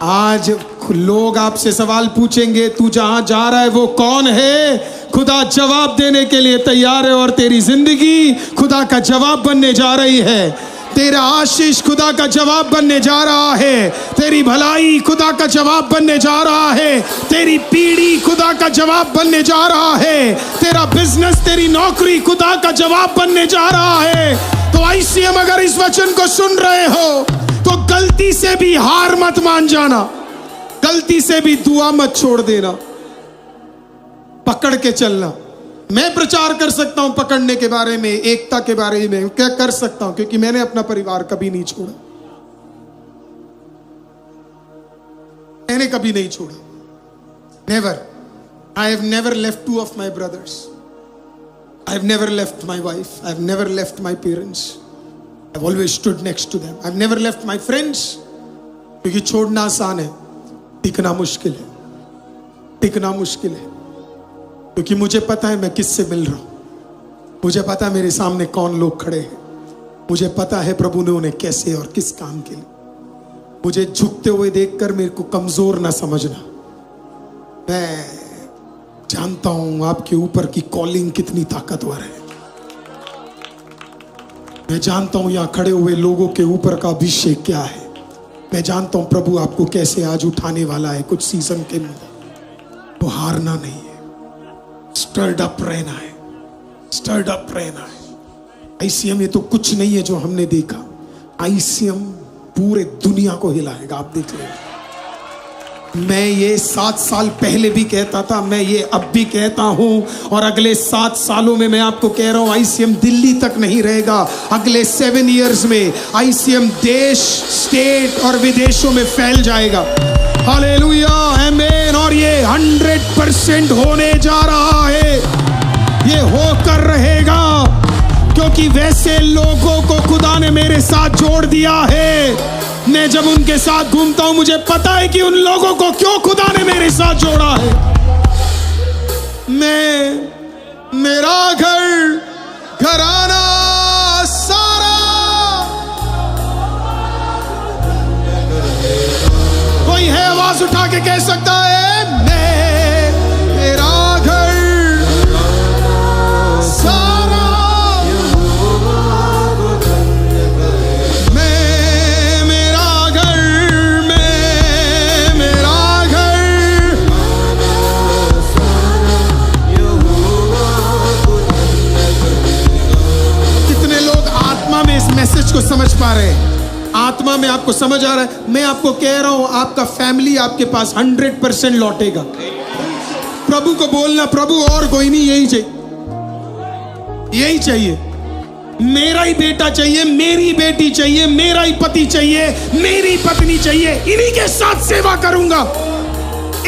S1: आज लोग आपसे सवाल पूछेंगे, तू जहां जा रहा है वो कौन है? खुदा जवाब देने के लिए तैयार है और तेरी जिंदगी खुदा का जवाब बनने जा रही है। तेरा आशीष खुदा का जवाब बनने जा रहा है। तेरी भलाई खुदा का जवाब बनने जा रहा है। तेरी पीढ़ी खुदा का जवाब बनने जा रहा है। तेरा बिजनेस, तेरी नौकरी खुदा का जवाब बनने जा रहा है। तो आईसीएम अगर इस वचन को सुन रहे हो तो गलती से भी हार मत मान जाना, गलती से भी दुआ मत छोड़ देना, पकड़ के चलना। मैं प्रचार कर सकता हूं पकड़ने के बारे में, एकता के बारे में, क्या कर सकता हूं क्योंकि मैंने अपना परिवार कभी नहीं छोड़ा। मैंने कभी नहीं छोड़ा, never. I have never left 2 of my brothers. I have never left my wife. I have never left my parents. I have always stood next to them. I have never left my friends. क्योंकि छोड़ना आसान है, टिकना मुश्किल है। टिकना मुश्किल है क्योंकि मुझे पता है मैं किससे मिल रहा हूं। मुझे पता है मेरे सामने कौन लोग खड़े हैं। मुझे पता है प्रभु ने उन्हें कैसे और किस काम के लिए। मुझे झुकते हुए देखकर मेरे को कमजोर ना समझना। मैं जानता हूं आपके ऊपर की कॉलिंग कितनी ताकतवर है। मैं जानता हूं यहां खड़े हुए लोगों के ऊपर का अभिषेक क्या है। मैं जानता हूं प्रभु आपको कैसे आज उठाने वाला है कुछ सीजन के अंदर। तो हारना नहीं है, स्टर्ड अप रहना है, स्टर्ड अप रहना है। आईसीएम ये तो कुछ नहीं है जो हमने देखा। आईसीएम पूरे दुनिया को हिलाएगा, आप देख लेंगे। मैं ये 7 साल पहले भी कहता था, मैं ये अब भी कहता हूं और अगले 7 सालों में मैं आपको कह रहा हूं आईसीएम दिल्ली तक नहीं रहेगा। अगले 7 इयर्स में आईसीएम देश, स्टेट और विदेशों में फैल जाएगा। हालेलुया, आमीन। और ये 100% होने जा रहा है, ये होकर रहेगा क्योंकि वैसे लोगों को खुदा ने मेरे साथ जोड़ दिया है। मैं जब उनके साथ घूमता हूं मुझे पता है कि उन लोगों को क्यों खुदा ने मेरे साथ जोड़ा है। मेरा घराना सारा, कोई है आवाज उठा के कह सकता है मेरा घर सारा सेवा में आपको समझ आ रहा है? मैं आपको कह रहा हूं, आपका फैमिली आपके पास 100% लौटेगा। प्रभु को बोलना, प्रभु और कोई नहीं, यही चाहिए, यही चाहिए। मेरा ही बेटा चाहिए, मेरी बेटी चाहिए, मेरा ही पति चाहिए, मेरी पत्नी चाहिए, इन्हीं के साथ सेवा करूंगा।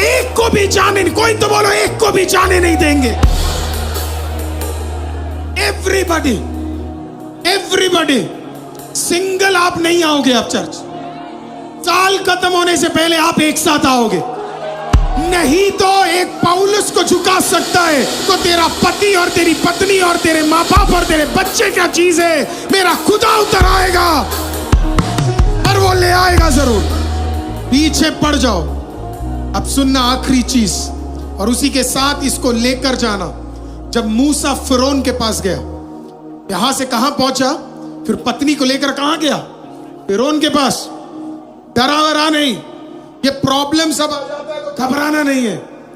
S1: एक को भी जाने नहीं, कोई तो बोलो, एक को भी जाने नहीं देंगे। Everybody, everybody. सिंगल आप नहीं आओगे आप चर्च। साल खत्म होने से पहले आप एक साथ आओगे। नहीं तो एक पौलुस को झुका सकता है तो तेरा पति और तेरी पत्नी और तेरे माँ बाप और तेरे बच्चे क्या चीज है? मेरा खुदा उतर आएगा और वो ले आएगा जरूर। पीछे पड़ जाओ। अब सुनना आखिरी चीज, और उसी के साथ इसको लेकर जाना। जब मूसा फिरौन के पास गया, यहां से कहां पहुंचा, फिर पत्नी को लेकर कहां गया? फिरौन के पास। डरा वरा नहीं, ये प्रॉब्लम सब आ जाता है तो घबराना नहीं है,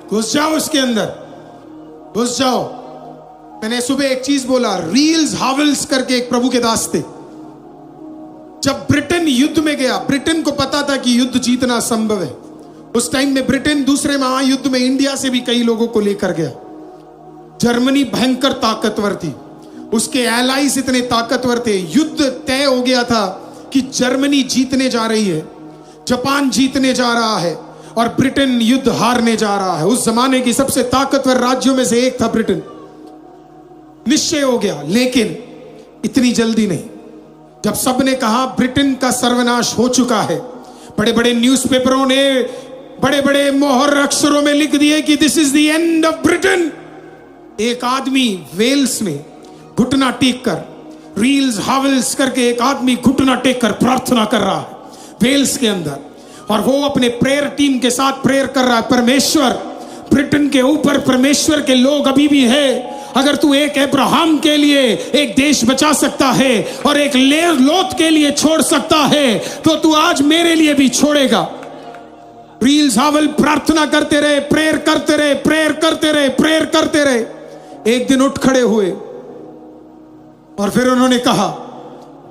S1: घुस जाओ उसके अंदर, घुस जाओ। मैंने सुबह एक चीज बोला, रील्स हावल्स करके एक प्रभु के दास थे। जब ब्रिटेन युद्ध में गया, ब्रिटेन को पता था कि युद्ध जीतना संभव है। उस टाइम में ब्रिटेन दूसरे महायुद्ध में इंडिया से भी कई लोगों को लेकर गया। जर्मनी भयंकर ताकतवर थी, उसके एलाइज इतने ताकतवर थे। युद्ध तय हो गया था कि जर्मनी जीतने जा रही है, जापान जीतने जा रहा है और ब्रिटेन युद्ध हारने जा रहा है। उस जमाने की सबसे ताकतवर राज्यों में से एक था ब्रिटेन। निश्चय हो गया, लेकिन इतनी जल्दी नहीं। जब सबने कहा ब्रिटेन का सर्वनाश हो चुका है, बड़े बड़े न्यूज़पेपरों ने बड़े बड़े मोहर अक्षरों में लिख दिए कि this is the end of Britain. एक आदमी वेल्स में घुटना टेक कर, रील्स हावल्स करके एक आदमी घुटना टेक कर प्रार्थना कर रहा है वेल्स के अंदर, और वो अपने प्रेयर टीम के साथ प्रेयर कर रहा है। परमेश्वर, ब्रिटेन के ऊपर परमेश्वर के लोग अभी भी है। अगर तू एक अब्राहम के लिए एक देश बचा सकता है और एक लोत के लिए छोड़ सकता है, तो तू आज मेरे लिए भी छोड़ेगा। रील्स हावल प्रार्थना करते रहे, प्रेयर करते रहे, प्रेयर करते रहे, प्रेयर करते रहे। एक दिन उठ खड़े हुए और फिर उन्होंने कहा,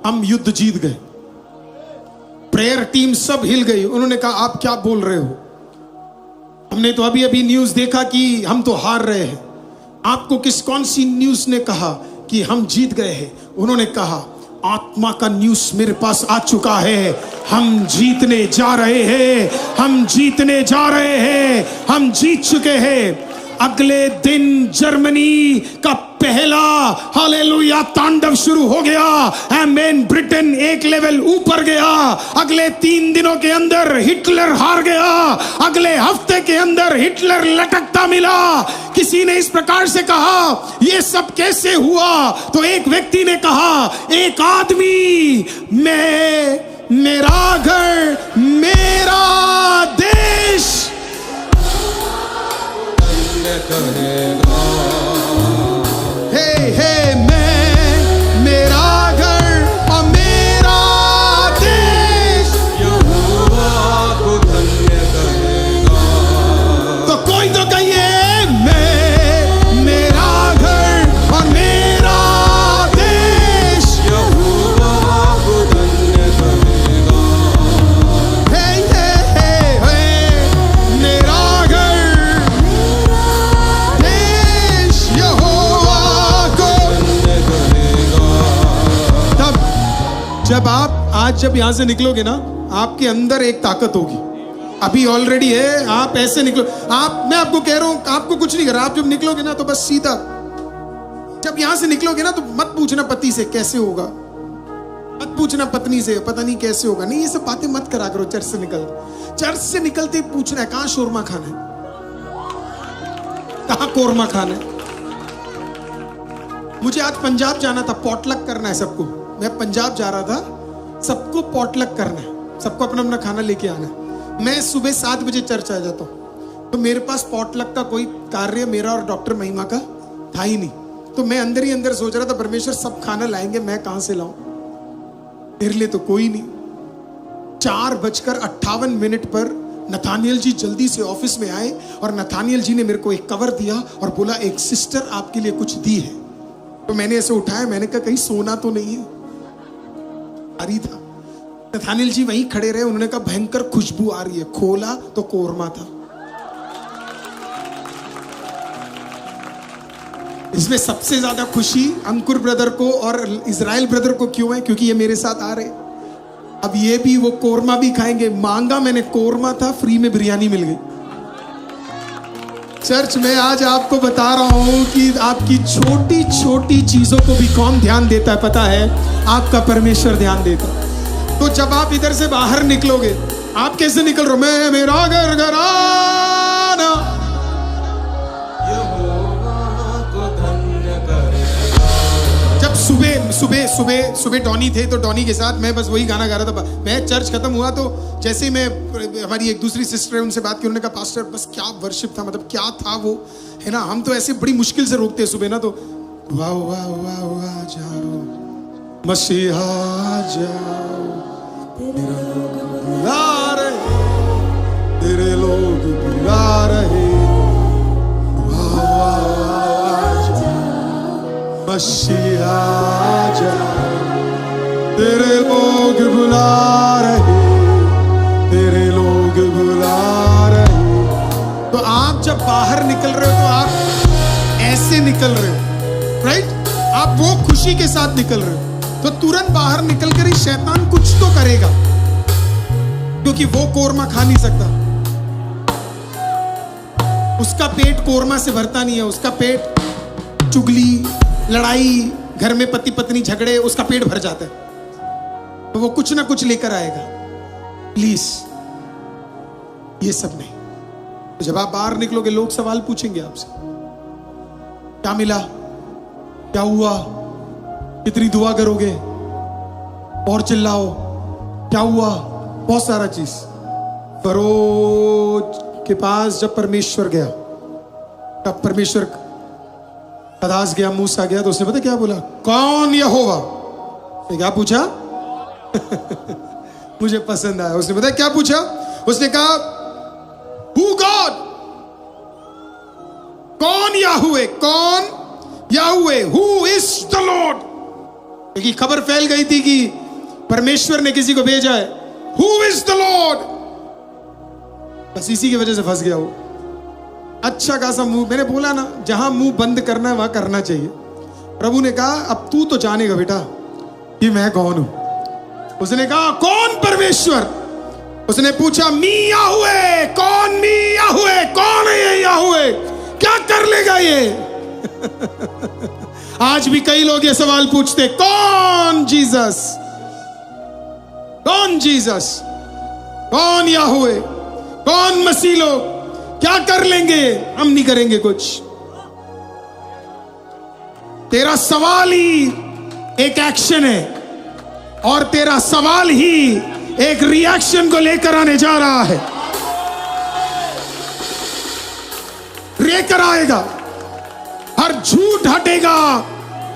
S1: हम युद्ध जीत गए। प्रेयर टीम सब हिल गई। उन्होंने कहा, आप क्या बोल रहे हो? हमने तो अभी अभी न्यूज देखा कि हम तो हार रहे हैं। आपको कौन सी न्यूज ने कहा कि हम जीत गए हैं? उन्होंने कहा, आत्मा का न्यूज मेरे पास आ चुका है, हम जीतने जा रहे हैं, हम जीतने जा रहे हैं, हम जीत चुके हैं। अगले दिन जर्मनी का पहला हालेलुया तांडव शुरू हो गया। आमेन। ब्रिटेन एक लेवल ऊपर गया। अगले 3 दिनों के अंदर हिटलर हार गया। अगले हफ्ते के अंदर हिटलर लटकता मिला। किसी ने इस प्रकार से कहा, यह सब कैसे हुआ? तो एक व्यक्ति ने कहा, एक आदमी, मैं, मेरा घर, मेरा देश करेगा। हे हे, मैं, मेरा घर और मेरा देश यहोवा को धन्य करेगा। तो कोई तो कहिए, मैं, मेरा घर और मेरा देश यहोवा को धन्य करेगा। हे हे हे, मेरा घर जब आप आज जब यहां से निकलोगे ना, आपके अंदर एक ताकत होगी, अभी ऑलरेडी है। आप ऐसे निकलो, आप, मैं आपको कह रहा हूं, आपको कुछ नहीं कर रहा। आप जब निकलोगे ना तो बस सीधा, जब यहां से निकलोगे ना तो मत पूछना पति से कैसे होगा, मत पूछना पत्नी से पता नहीं कैसे होगा। नहीं, ये सब बातें मत करा करो। चर्च से निकलते ही पूछना है, कहां शोरमा खाना है, कहां कोरमा खाना है। मुझे आज पंजाब जाना था, पॉटलक करना है सबको। मैं पंजाब जा रहा था, सबको पॉटलक करना है, सबको अपना अपना खाना लेके आना है। मैं सुबह 7 बजे चर्च आ जाता हूँ, तो मेरे पास पॉटलक का कोई कार्य मेरा और डॉक्टर महिमा का था ही नहीं। तो मैं अंदर ही अंदर सोच रहा था, परमेश्वर सब खाना लाएंगे, मैं कहां से लाऊं? मेरे लिए तो कोई नहीं। 4:58 पर नथानियल जी जल्दी से ऑफिस में आए और नथानियल जी ने मेरे को एक कवर दिया और बोला, एक सिस्टर आपके लिए कुछ दी है। तो मैंने ऐसे उठाया, मैंने कहा कहीं सोना तो नहीं है? अरे था। नथानिएल जी वहीं खड़े रहे, उन्होंने कहा भयंकर खुशबू आ रही है, खोला तो कोरमा था। इसमें सबसे ज्यादा खुशी अंकुर ब्रदर को और इजराइल ब्रदर को क्यों है? क्योंकि ये मेरे साथ आ रहे, अब ये भी वो कोरमा भी खाएंगे। मांगा मैंने कोरमा था, फ्री में बिरयानी मिल गई। चर्च में आज आपको बता रहा हूं कि आपकी छोटी छोटी चीजों को भी कौन ध्यान देता है पता है? आपका परमेश्वर ध्यान देता है। तो जब आप इधर से बाहर निकलोगे, आप कैसे निकल रहे हो? मैं मेरा घर घराना जब सुबह डॉनी थे तो डॉनी के साथ मैं बस वही गाना गा रहा था। मैं चर्च खत्म हुआ तो जैसे ही मैं, हमारी एक दूसरी सिस्टर है उनसे बात की, उन्होंने कहा पास्टर बस क्या वर्शिप था, मतलब क्या था वो, है ना। हम तो ऐसे बड़ी मुश्किल से रोकते हैं सुबह ना, तो वाह वाह वाह वाह जाओ मसीहा जाओ, तेरे लोग बुला रहे, वाह वाह वाह जाओ मसीहा जाओ, तेरे लोग बुला रहे, तेरे लोग बुला रहे। तो आप जब बाहर निकल रहे हो तो आप ऐसे निकल रहे हो, राइट? आप वो खुशी के साथ निकल रहे हो, तो तुरंत बाहर निकल कर ही शैतान कुछ तो करेगा, क्योंकि वो कोरमा खा नहीं सकता। उसका पेट कोरमा से भरता नहीं है, उसका पेट चुगली, लड़ाई, घर में पति पत्नी झगड़े, उसका पेट भर जाता है, तो वो कुछ ना कुछ लेकर आएगा। प्लीज ये सब नहीं। तो जब आप बाहर निकलोगे लोग सवाल पूछेंगे आपसे, क्या मिला, क्या हुआ, कितनी दुआ करोगे, और चिल्लाओ, क्या हुआ, बहुत सारा चीज। फरोज के पास जब परमेश्वर गया, तब परमेश्वर कदास गया, मूसा गया, तो उसने पता क्या बोला? कौन यहोवा? क्या पूछा? मुझे पसंद आया। उसने पता क्या पूछा? उसने कहा हु गॉड, कौन याहुवे, कौन याहुवे, हु इज द लॉर्ड। क्योंकि खबर फैल गई थी कि परमेश्वर ने किसी को भेजा है, हु इज द लॉर्ड। बस इसी की वजह से फंस गया वो। अच्छा खासा मुंह, मैंने बोला ना, जहां मुंह बंद करना है वहां करना चाहिए। प्रभु ने कहा अब तू तो जानेगा बेटा कि मैं कौन हूं। उसने कहा कौन परमेश्वर? उसने पूछा मी याहुवे, कौन मी याहुवे, कौन है ये याहुवे, क्या कर लेगा ये? आज भी कई लोग ये सवाल पूछते, कौन जीसस, कौन जीसस, कौन याहुवे, कौन मसीह लोग, क्या कर लेंगे? हम नहीं करेंगे कुछ। तेरा सवाल ही एक एक्शन है, और तेरा सवाल ही एक रिएक्शन को लेकर आने जा रहा है, लेकर आएगा। हर झूठ हटेगा,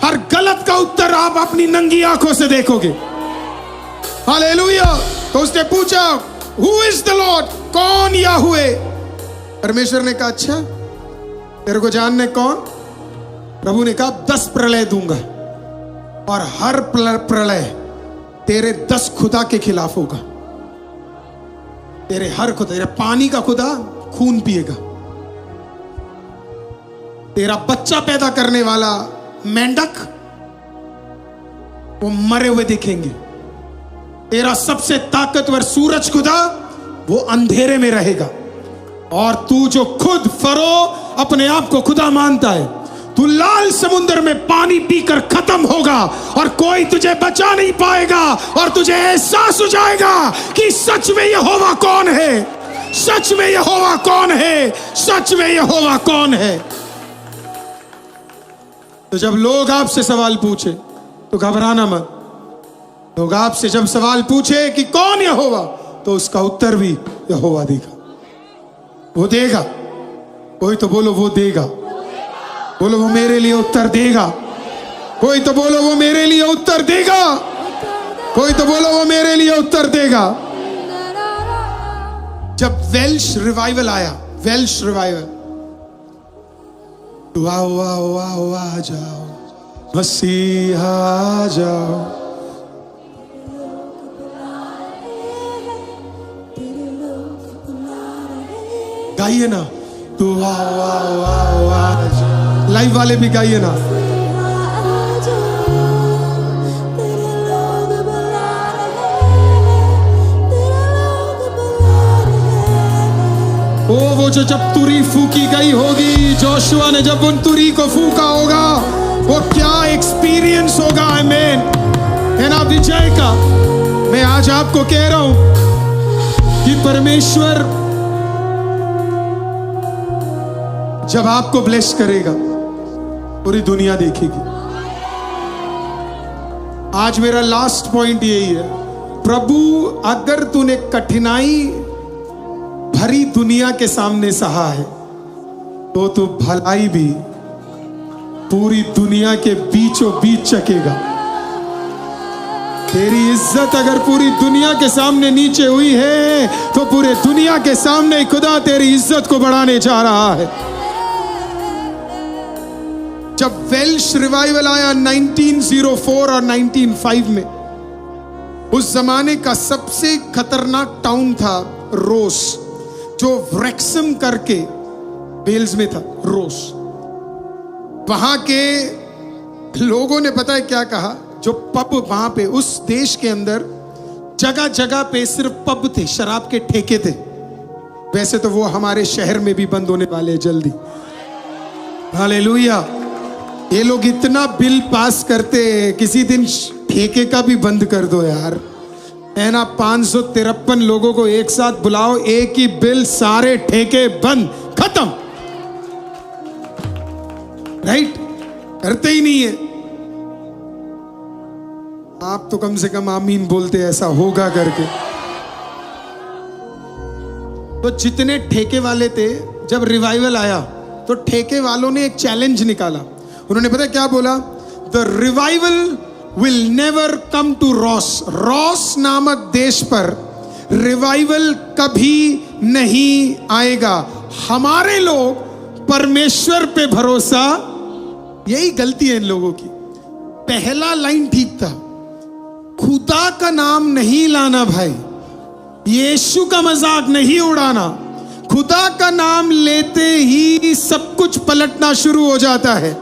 S1: हर गलत का उत्तर आप अपनी नंगी आंखों से देखोगे। हालेलुया। तो उसने पूछा हु इज द लॉर्ड, कौन याहुवे? परमेश्वर ने कहा अच्छा तेरे को जानना है कौन? प्रभु ने कहा 10 प्रलय दूंगा, और हर प्रलय तेरे 10 खुदा के खिलाफ होगा। तेरे हर खुदा, तेरे पानी का खुदा खून पिएगा, तेरा बच्चा पैदा करने वाला मेंढक वो मरे हुए दिखेंगे, तेरा सबसे ताकतवर सूरज खुदा वो अंधेरे में रहेगा, और तू जो खुद फरो अपने आप को खुदा मानता है, तू लाल समुद्र में पानी पीकर खत्म होगा, और कोई तुझे बचा नहीं पाएगा, और तुझे एहसास हो जाएगा कि सच में यहोवा कौन है, सच में यहोवा कौन है, सच में यहोवा कौन है। तो जब लोग आपसे सवाल पूछे तो घबराना मत। लोग आपसे जब सवाल पूछे कि कौन यहोवा, तो उसका उत्तर भी यहोवा देगा, वो देगा। कोई तो बोलो वो देगा, बोलो वो मेरे लिए उत्तर देगा। कोई तो बोलो वो मेरे लिए उत्तर देगा, कोई तो बोलो वो मेरे लिए उत्तर देगा। जब वेल्श रिवाइवल आया, वेल्श रिवाइवल, वाह वाह वाह वाह जाओ मसीहा जाओ, गाइए ना, तू वाह वाह वाह वाह। लाइव वाले भी गाइए ना। ओ वो जो जब तुरी फूकी गई होगी, जोशुआ ने जब उन तुरी को फूका होगा, वो क्या एक्सपीरियंस होगा। आमीन। है ना विजय का। मैं आज आपको कह रहा हूं कि परमेश्वर जब आपको ब्लेस करेगा, पूरी दुनिया देखेगी। आज मेरा लास्ट पॉइंट यही है, प्रभु अगर तूने कठिनाई भरी दुनिया के सामने सहा है, तो तू भलाई भी पूरी दुनिया के बीचों बीच चकेगा। तेरी इज्जत अगर पूरी दुनिया के सामने नीचे हुई है, तो पूरे दुनिया के सामने खुदा तेरी इज्जत को बढ़ाने जा रहा है। जब वेल्श रिवाइवल आया 1904 और 1905 में, उस जमाने का सबसे खतरनाक टाउन था रोस, जो व्रेक्सम करके वेल्स में था। रोस, वहां के लोगों ने पता है क्या कहा, जो पब वहां पे उस देश के अंदर जगह जगह पे सिर्फ पब थे, शराब के ठेके थे। वैसे तो वो हमारे शहर में भी बंद होने वाले हैं जल्दी। हालेलुया। ये लोग इतना बिल पास करते, किसी दिन ठेके का भी बंद कर दो यार, है ना। 553 लोगों को एक साथ बुलाओ, एक ही बिल, सारे ठेके बंद, खत्म। राइट? करते ही नहीं है। आप तो कम से कम आमीन बोलते ऐसा होगा करके। तो जितने ठेके वाले थे, जब रिवाइवल आया तो ठेके वालों ने एक चैलेंज निकाला। उन्होंने पता क्या बोला, the revival will never come to Ross. Ross नामक देश पर रिवाइवल कभी नहीं आएगा। हमारे लोग परमेश्वर पे भरोसा, यही गलती है इन लोगों की। पहला लाइन ठीक था, खुदा का नाम नहीं लाना भाई, यीशु का मजाक नहीं उड़ाना। खुदा का नाम लेते ही सब कुछ पलटना शुरू हो जाता है।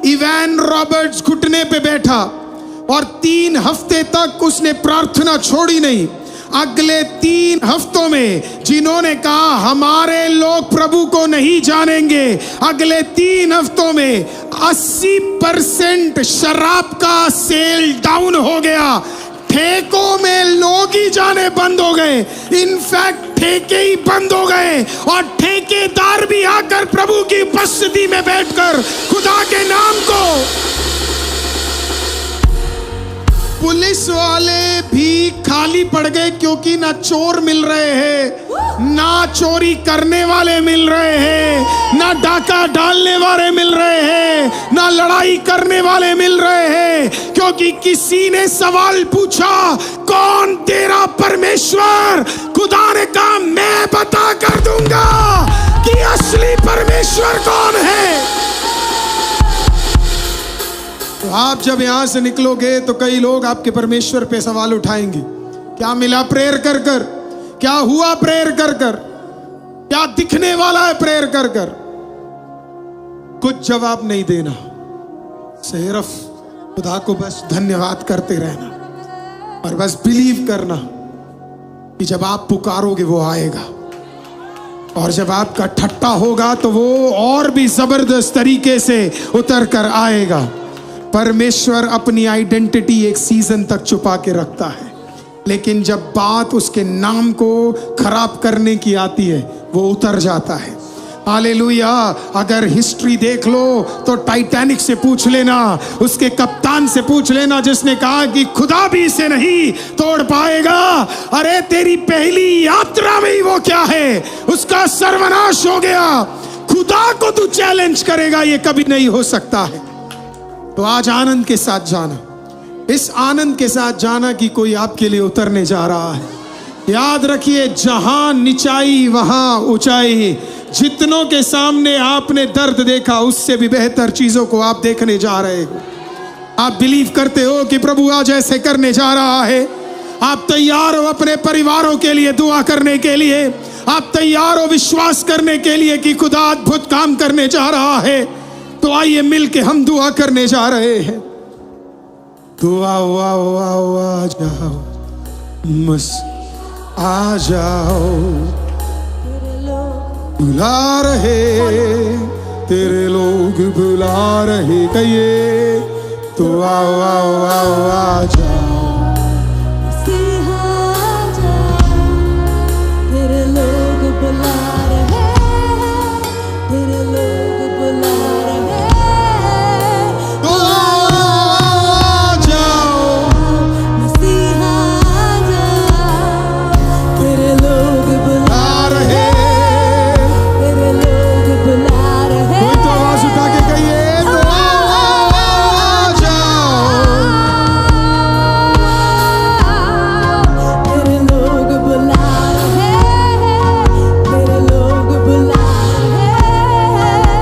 S1: इवान रॉबर्ट्स घुटने पे बैठा और 3 हफ्ते तक उसने प्रार्थना छोड़ी नहीं। अगले 3 हफ्तों में जिन्होंने कहा हमारे लोग प्रभु को नहीं जानेंगे, अगले 3 हफ्तों में 80% शराब का सेल डाउन हो गया। ठेकों में लोग ही जाने बंद हो गए, इनफैक्ट ठेके ही बंद हो गए, और ठेकेदार भी आकर प्रभु की उपस्थिति में बैठकर खुदा के नाम को। पुलिस वाले भी खाली पड़ गए, क्योंकि ना चोर मिल रहे हैं, ना चोरी करने वाले मिल रहे हैं, ना डाका डालने वाले मिल रहे हैं, ना लड़ाई करने वाले मिल रहे हैं। क्योंकि किसी ने सवाल पूछा, कौन तेरा परमेश्वर? खुदा ने कहा मैं बता कर दूंगा कि असली परमेश्वर कौन है। तो आप जब यहां से निकलोगे तो कई लोग आपके परमेश्वर पे सवाल उठाएंगे, क्या मिला प्रेयर कर कर, क्या हुआ प्रेयर कर कर, क्या दिखने वाला है प्रेयर कर कर। कुछ जवाब नहीं देना, सिर्फ खुदा को बस धन्यवाद करते रहना और बस बिलीव करना कि जब आप पुकारोगे वो आएगा, और जब आपका ठट्टा होगा तो वो और भी जबरदस्त तरीके से उतर कर आएगा। परमेश्वर अपनी आइडेंटिटी एक सीजन तक छुपा के रखता है, लेकिन जब बात उसके नाम को खराब करने की आती है वो उतर जाता है। हालेलुया। अगर हिस्ट्री देख लो तो टाइटैनिक से पूछ लेना, उसके कप्तान से पूछ लेना, जिसने कहा कि खुदा भी इसे नहीं तोड़ पाएगा। अरे तेरी पहली यात्रा में ही वो क्या है, उसका सर्वनाश हो गया। खुदा को तू चैलेंज करेगा, ये कभी नहीं हो सकता है। तो आज आनंद के साथ जाना, इस आनंद के साथ जाना कि कोई आपके लिए उतरने जा रहा है। याद रखिए, जहां निचाई वहां ऊंचाई। जितनों के सामने आपने दर्द देखा, उससे भी बेहतर चीजों को आप देखने जा रहे हो। आप बिलीव करते हो कि प्रभु आज ऐसे करने जा रहा है। आप तैयार हो अपने परिवारों के लिए दुआ करने के लिए, आप तैयार हो विश्वास करने के लिए कि खुदा अद्भुत काम करने जा रहा है, तो आइए मिल के हम दुआ करने जा रहे हैं। दुआ आ जाओ, बस आ जाओ, बुला रहे तेरे लोग, बुला रहे कहिए तो आओ आओ आओ आ जाओ।
S2: मसीहा आ जाओ, तेरे लोग बुला रहे हैं, तेरे लोग बुला रहे हैं।
S1: तो आ जाओ,
S2: मसीहा आ जाओ, तेरे लोग बुला
S1: रहे,
S2: तेरे लोग बुला रहे।
S1: कोई तो आवाज उठा के कहिए तो आ जाओ।
S2: तेरे लोग बुला रहे हैं, तेरे लोग बुला रहे हैं।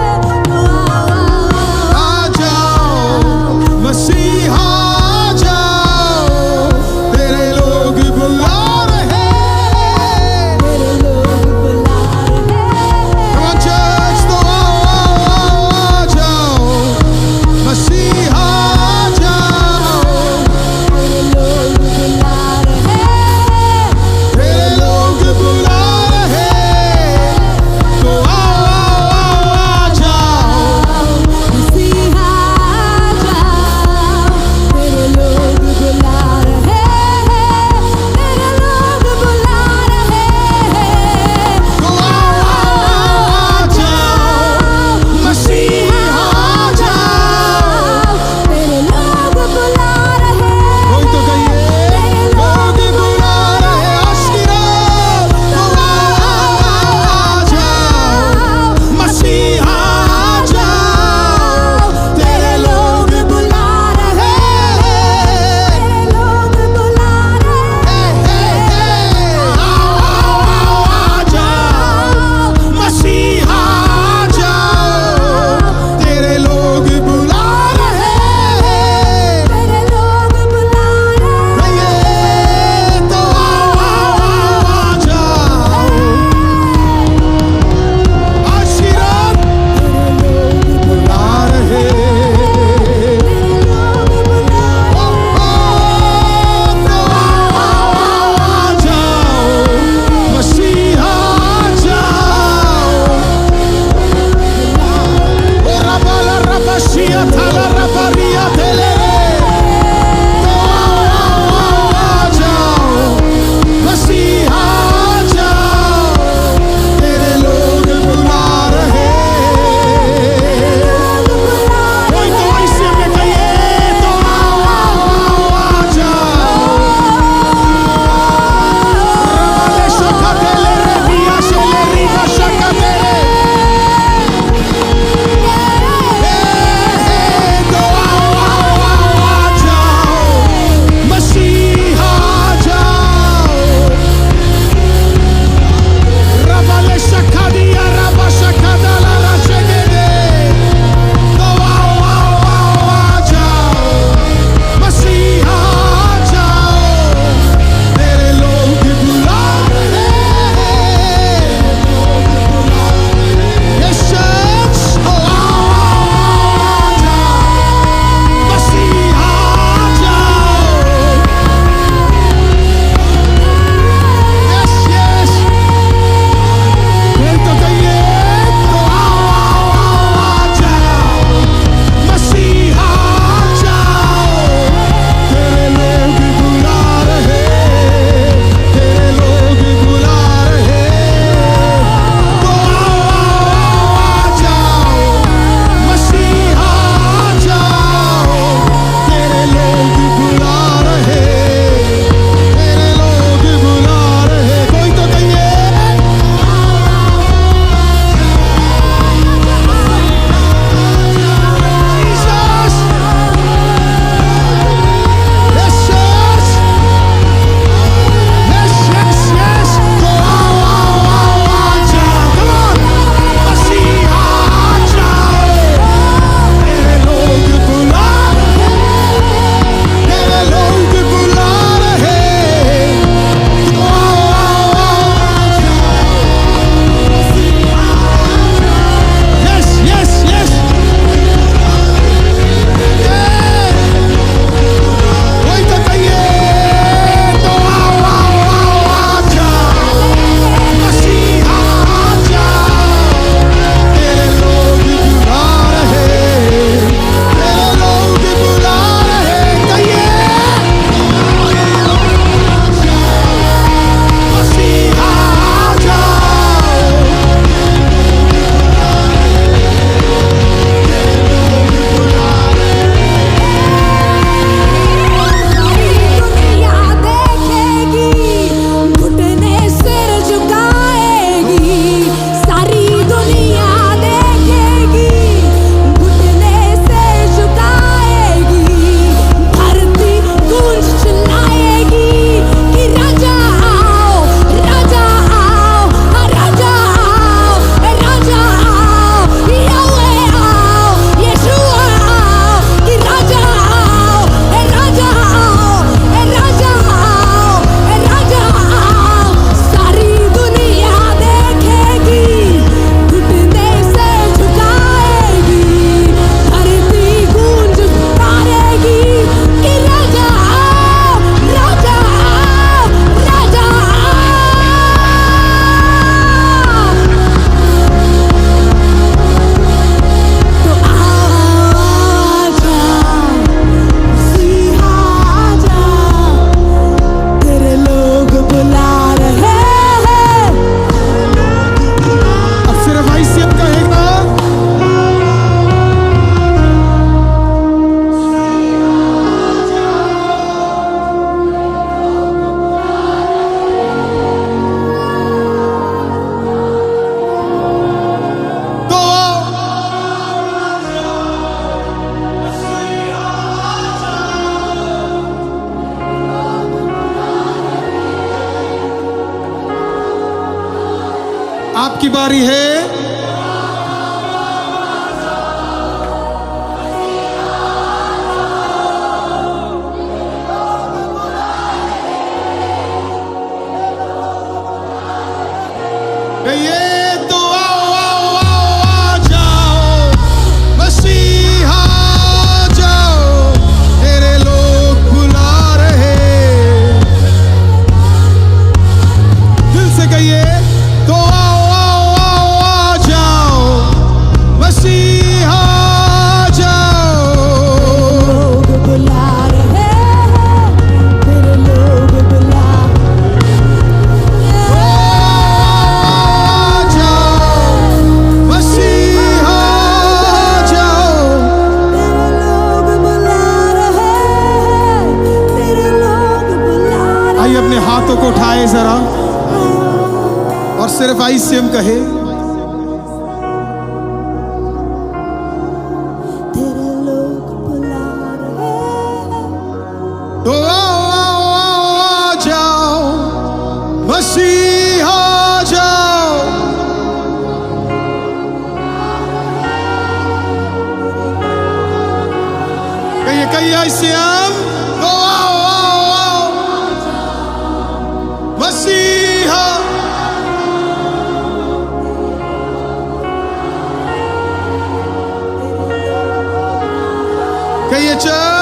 S1: आपकी बारी है। ये तो आओ आओ आओ आ जाओ, मसीहा आ जाओ, तेरे लोग बुला रहे। दिल से कहिए, तो आओ आओ आओ आ जाओ, मसीहा आ जाओ।
S2: लोग बुला रहे हैं, तेरे लोग बुला
S1: अपने हाथों को उठाए जरा और सिर्फ आईसीएम कहे,
S2: तेरे लोग बुला रहे हैं।
S1: तो आओ आओ आओ आ जाओ, मसीहा आ जाओ। कहिए कहिए आईसीएम, तो आओ आओ आओ, मसीहा। कहिए चल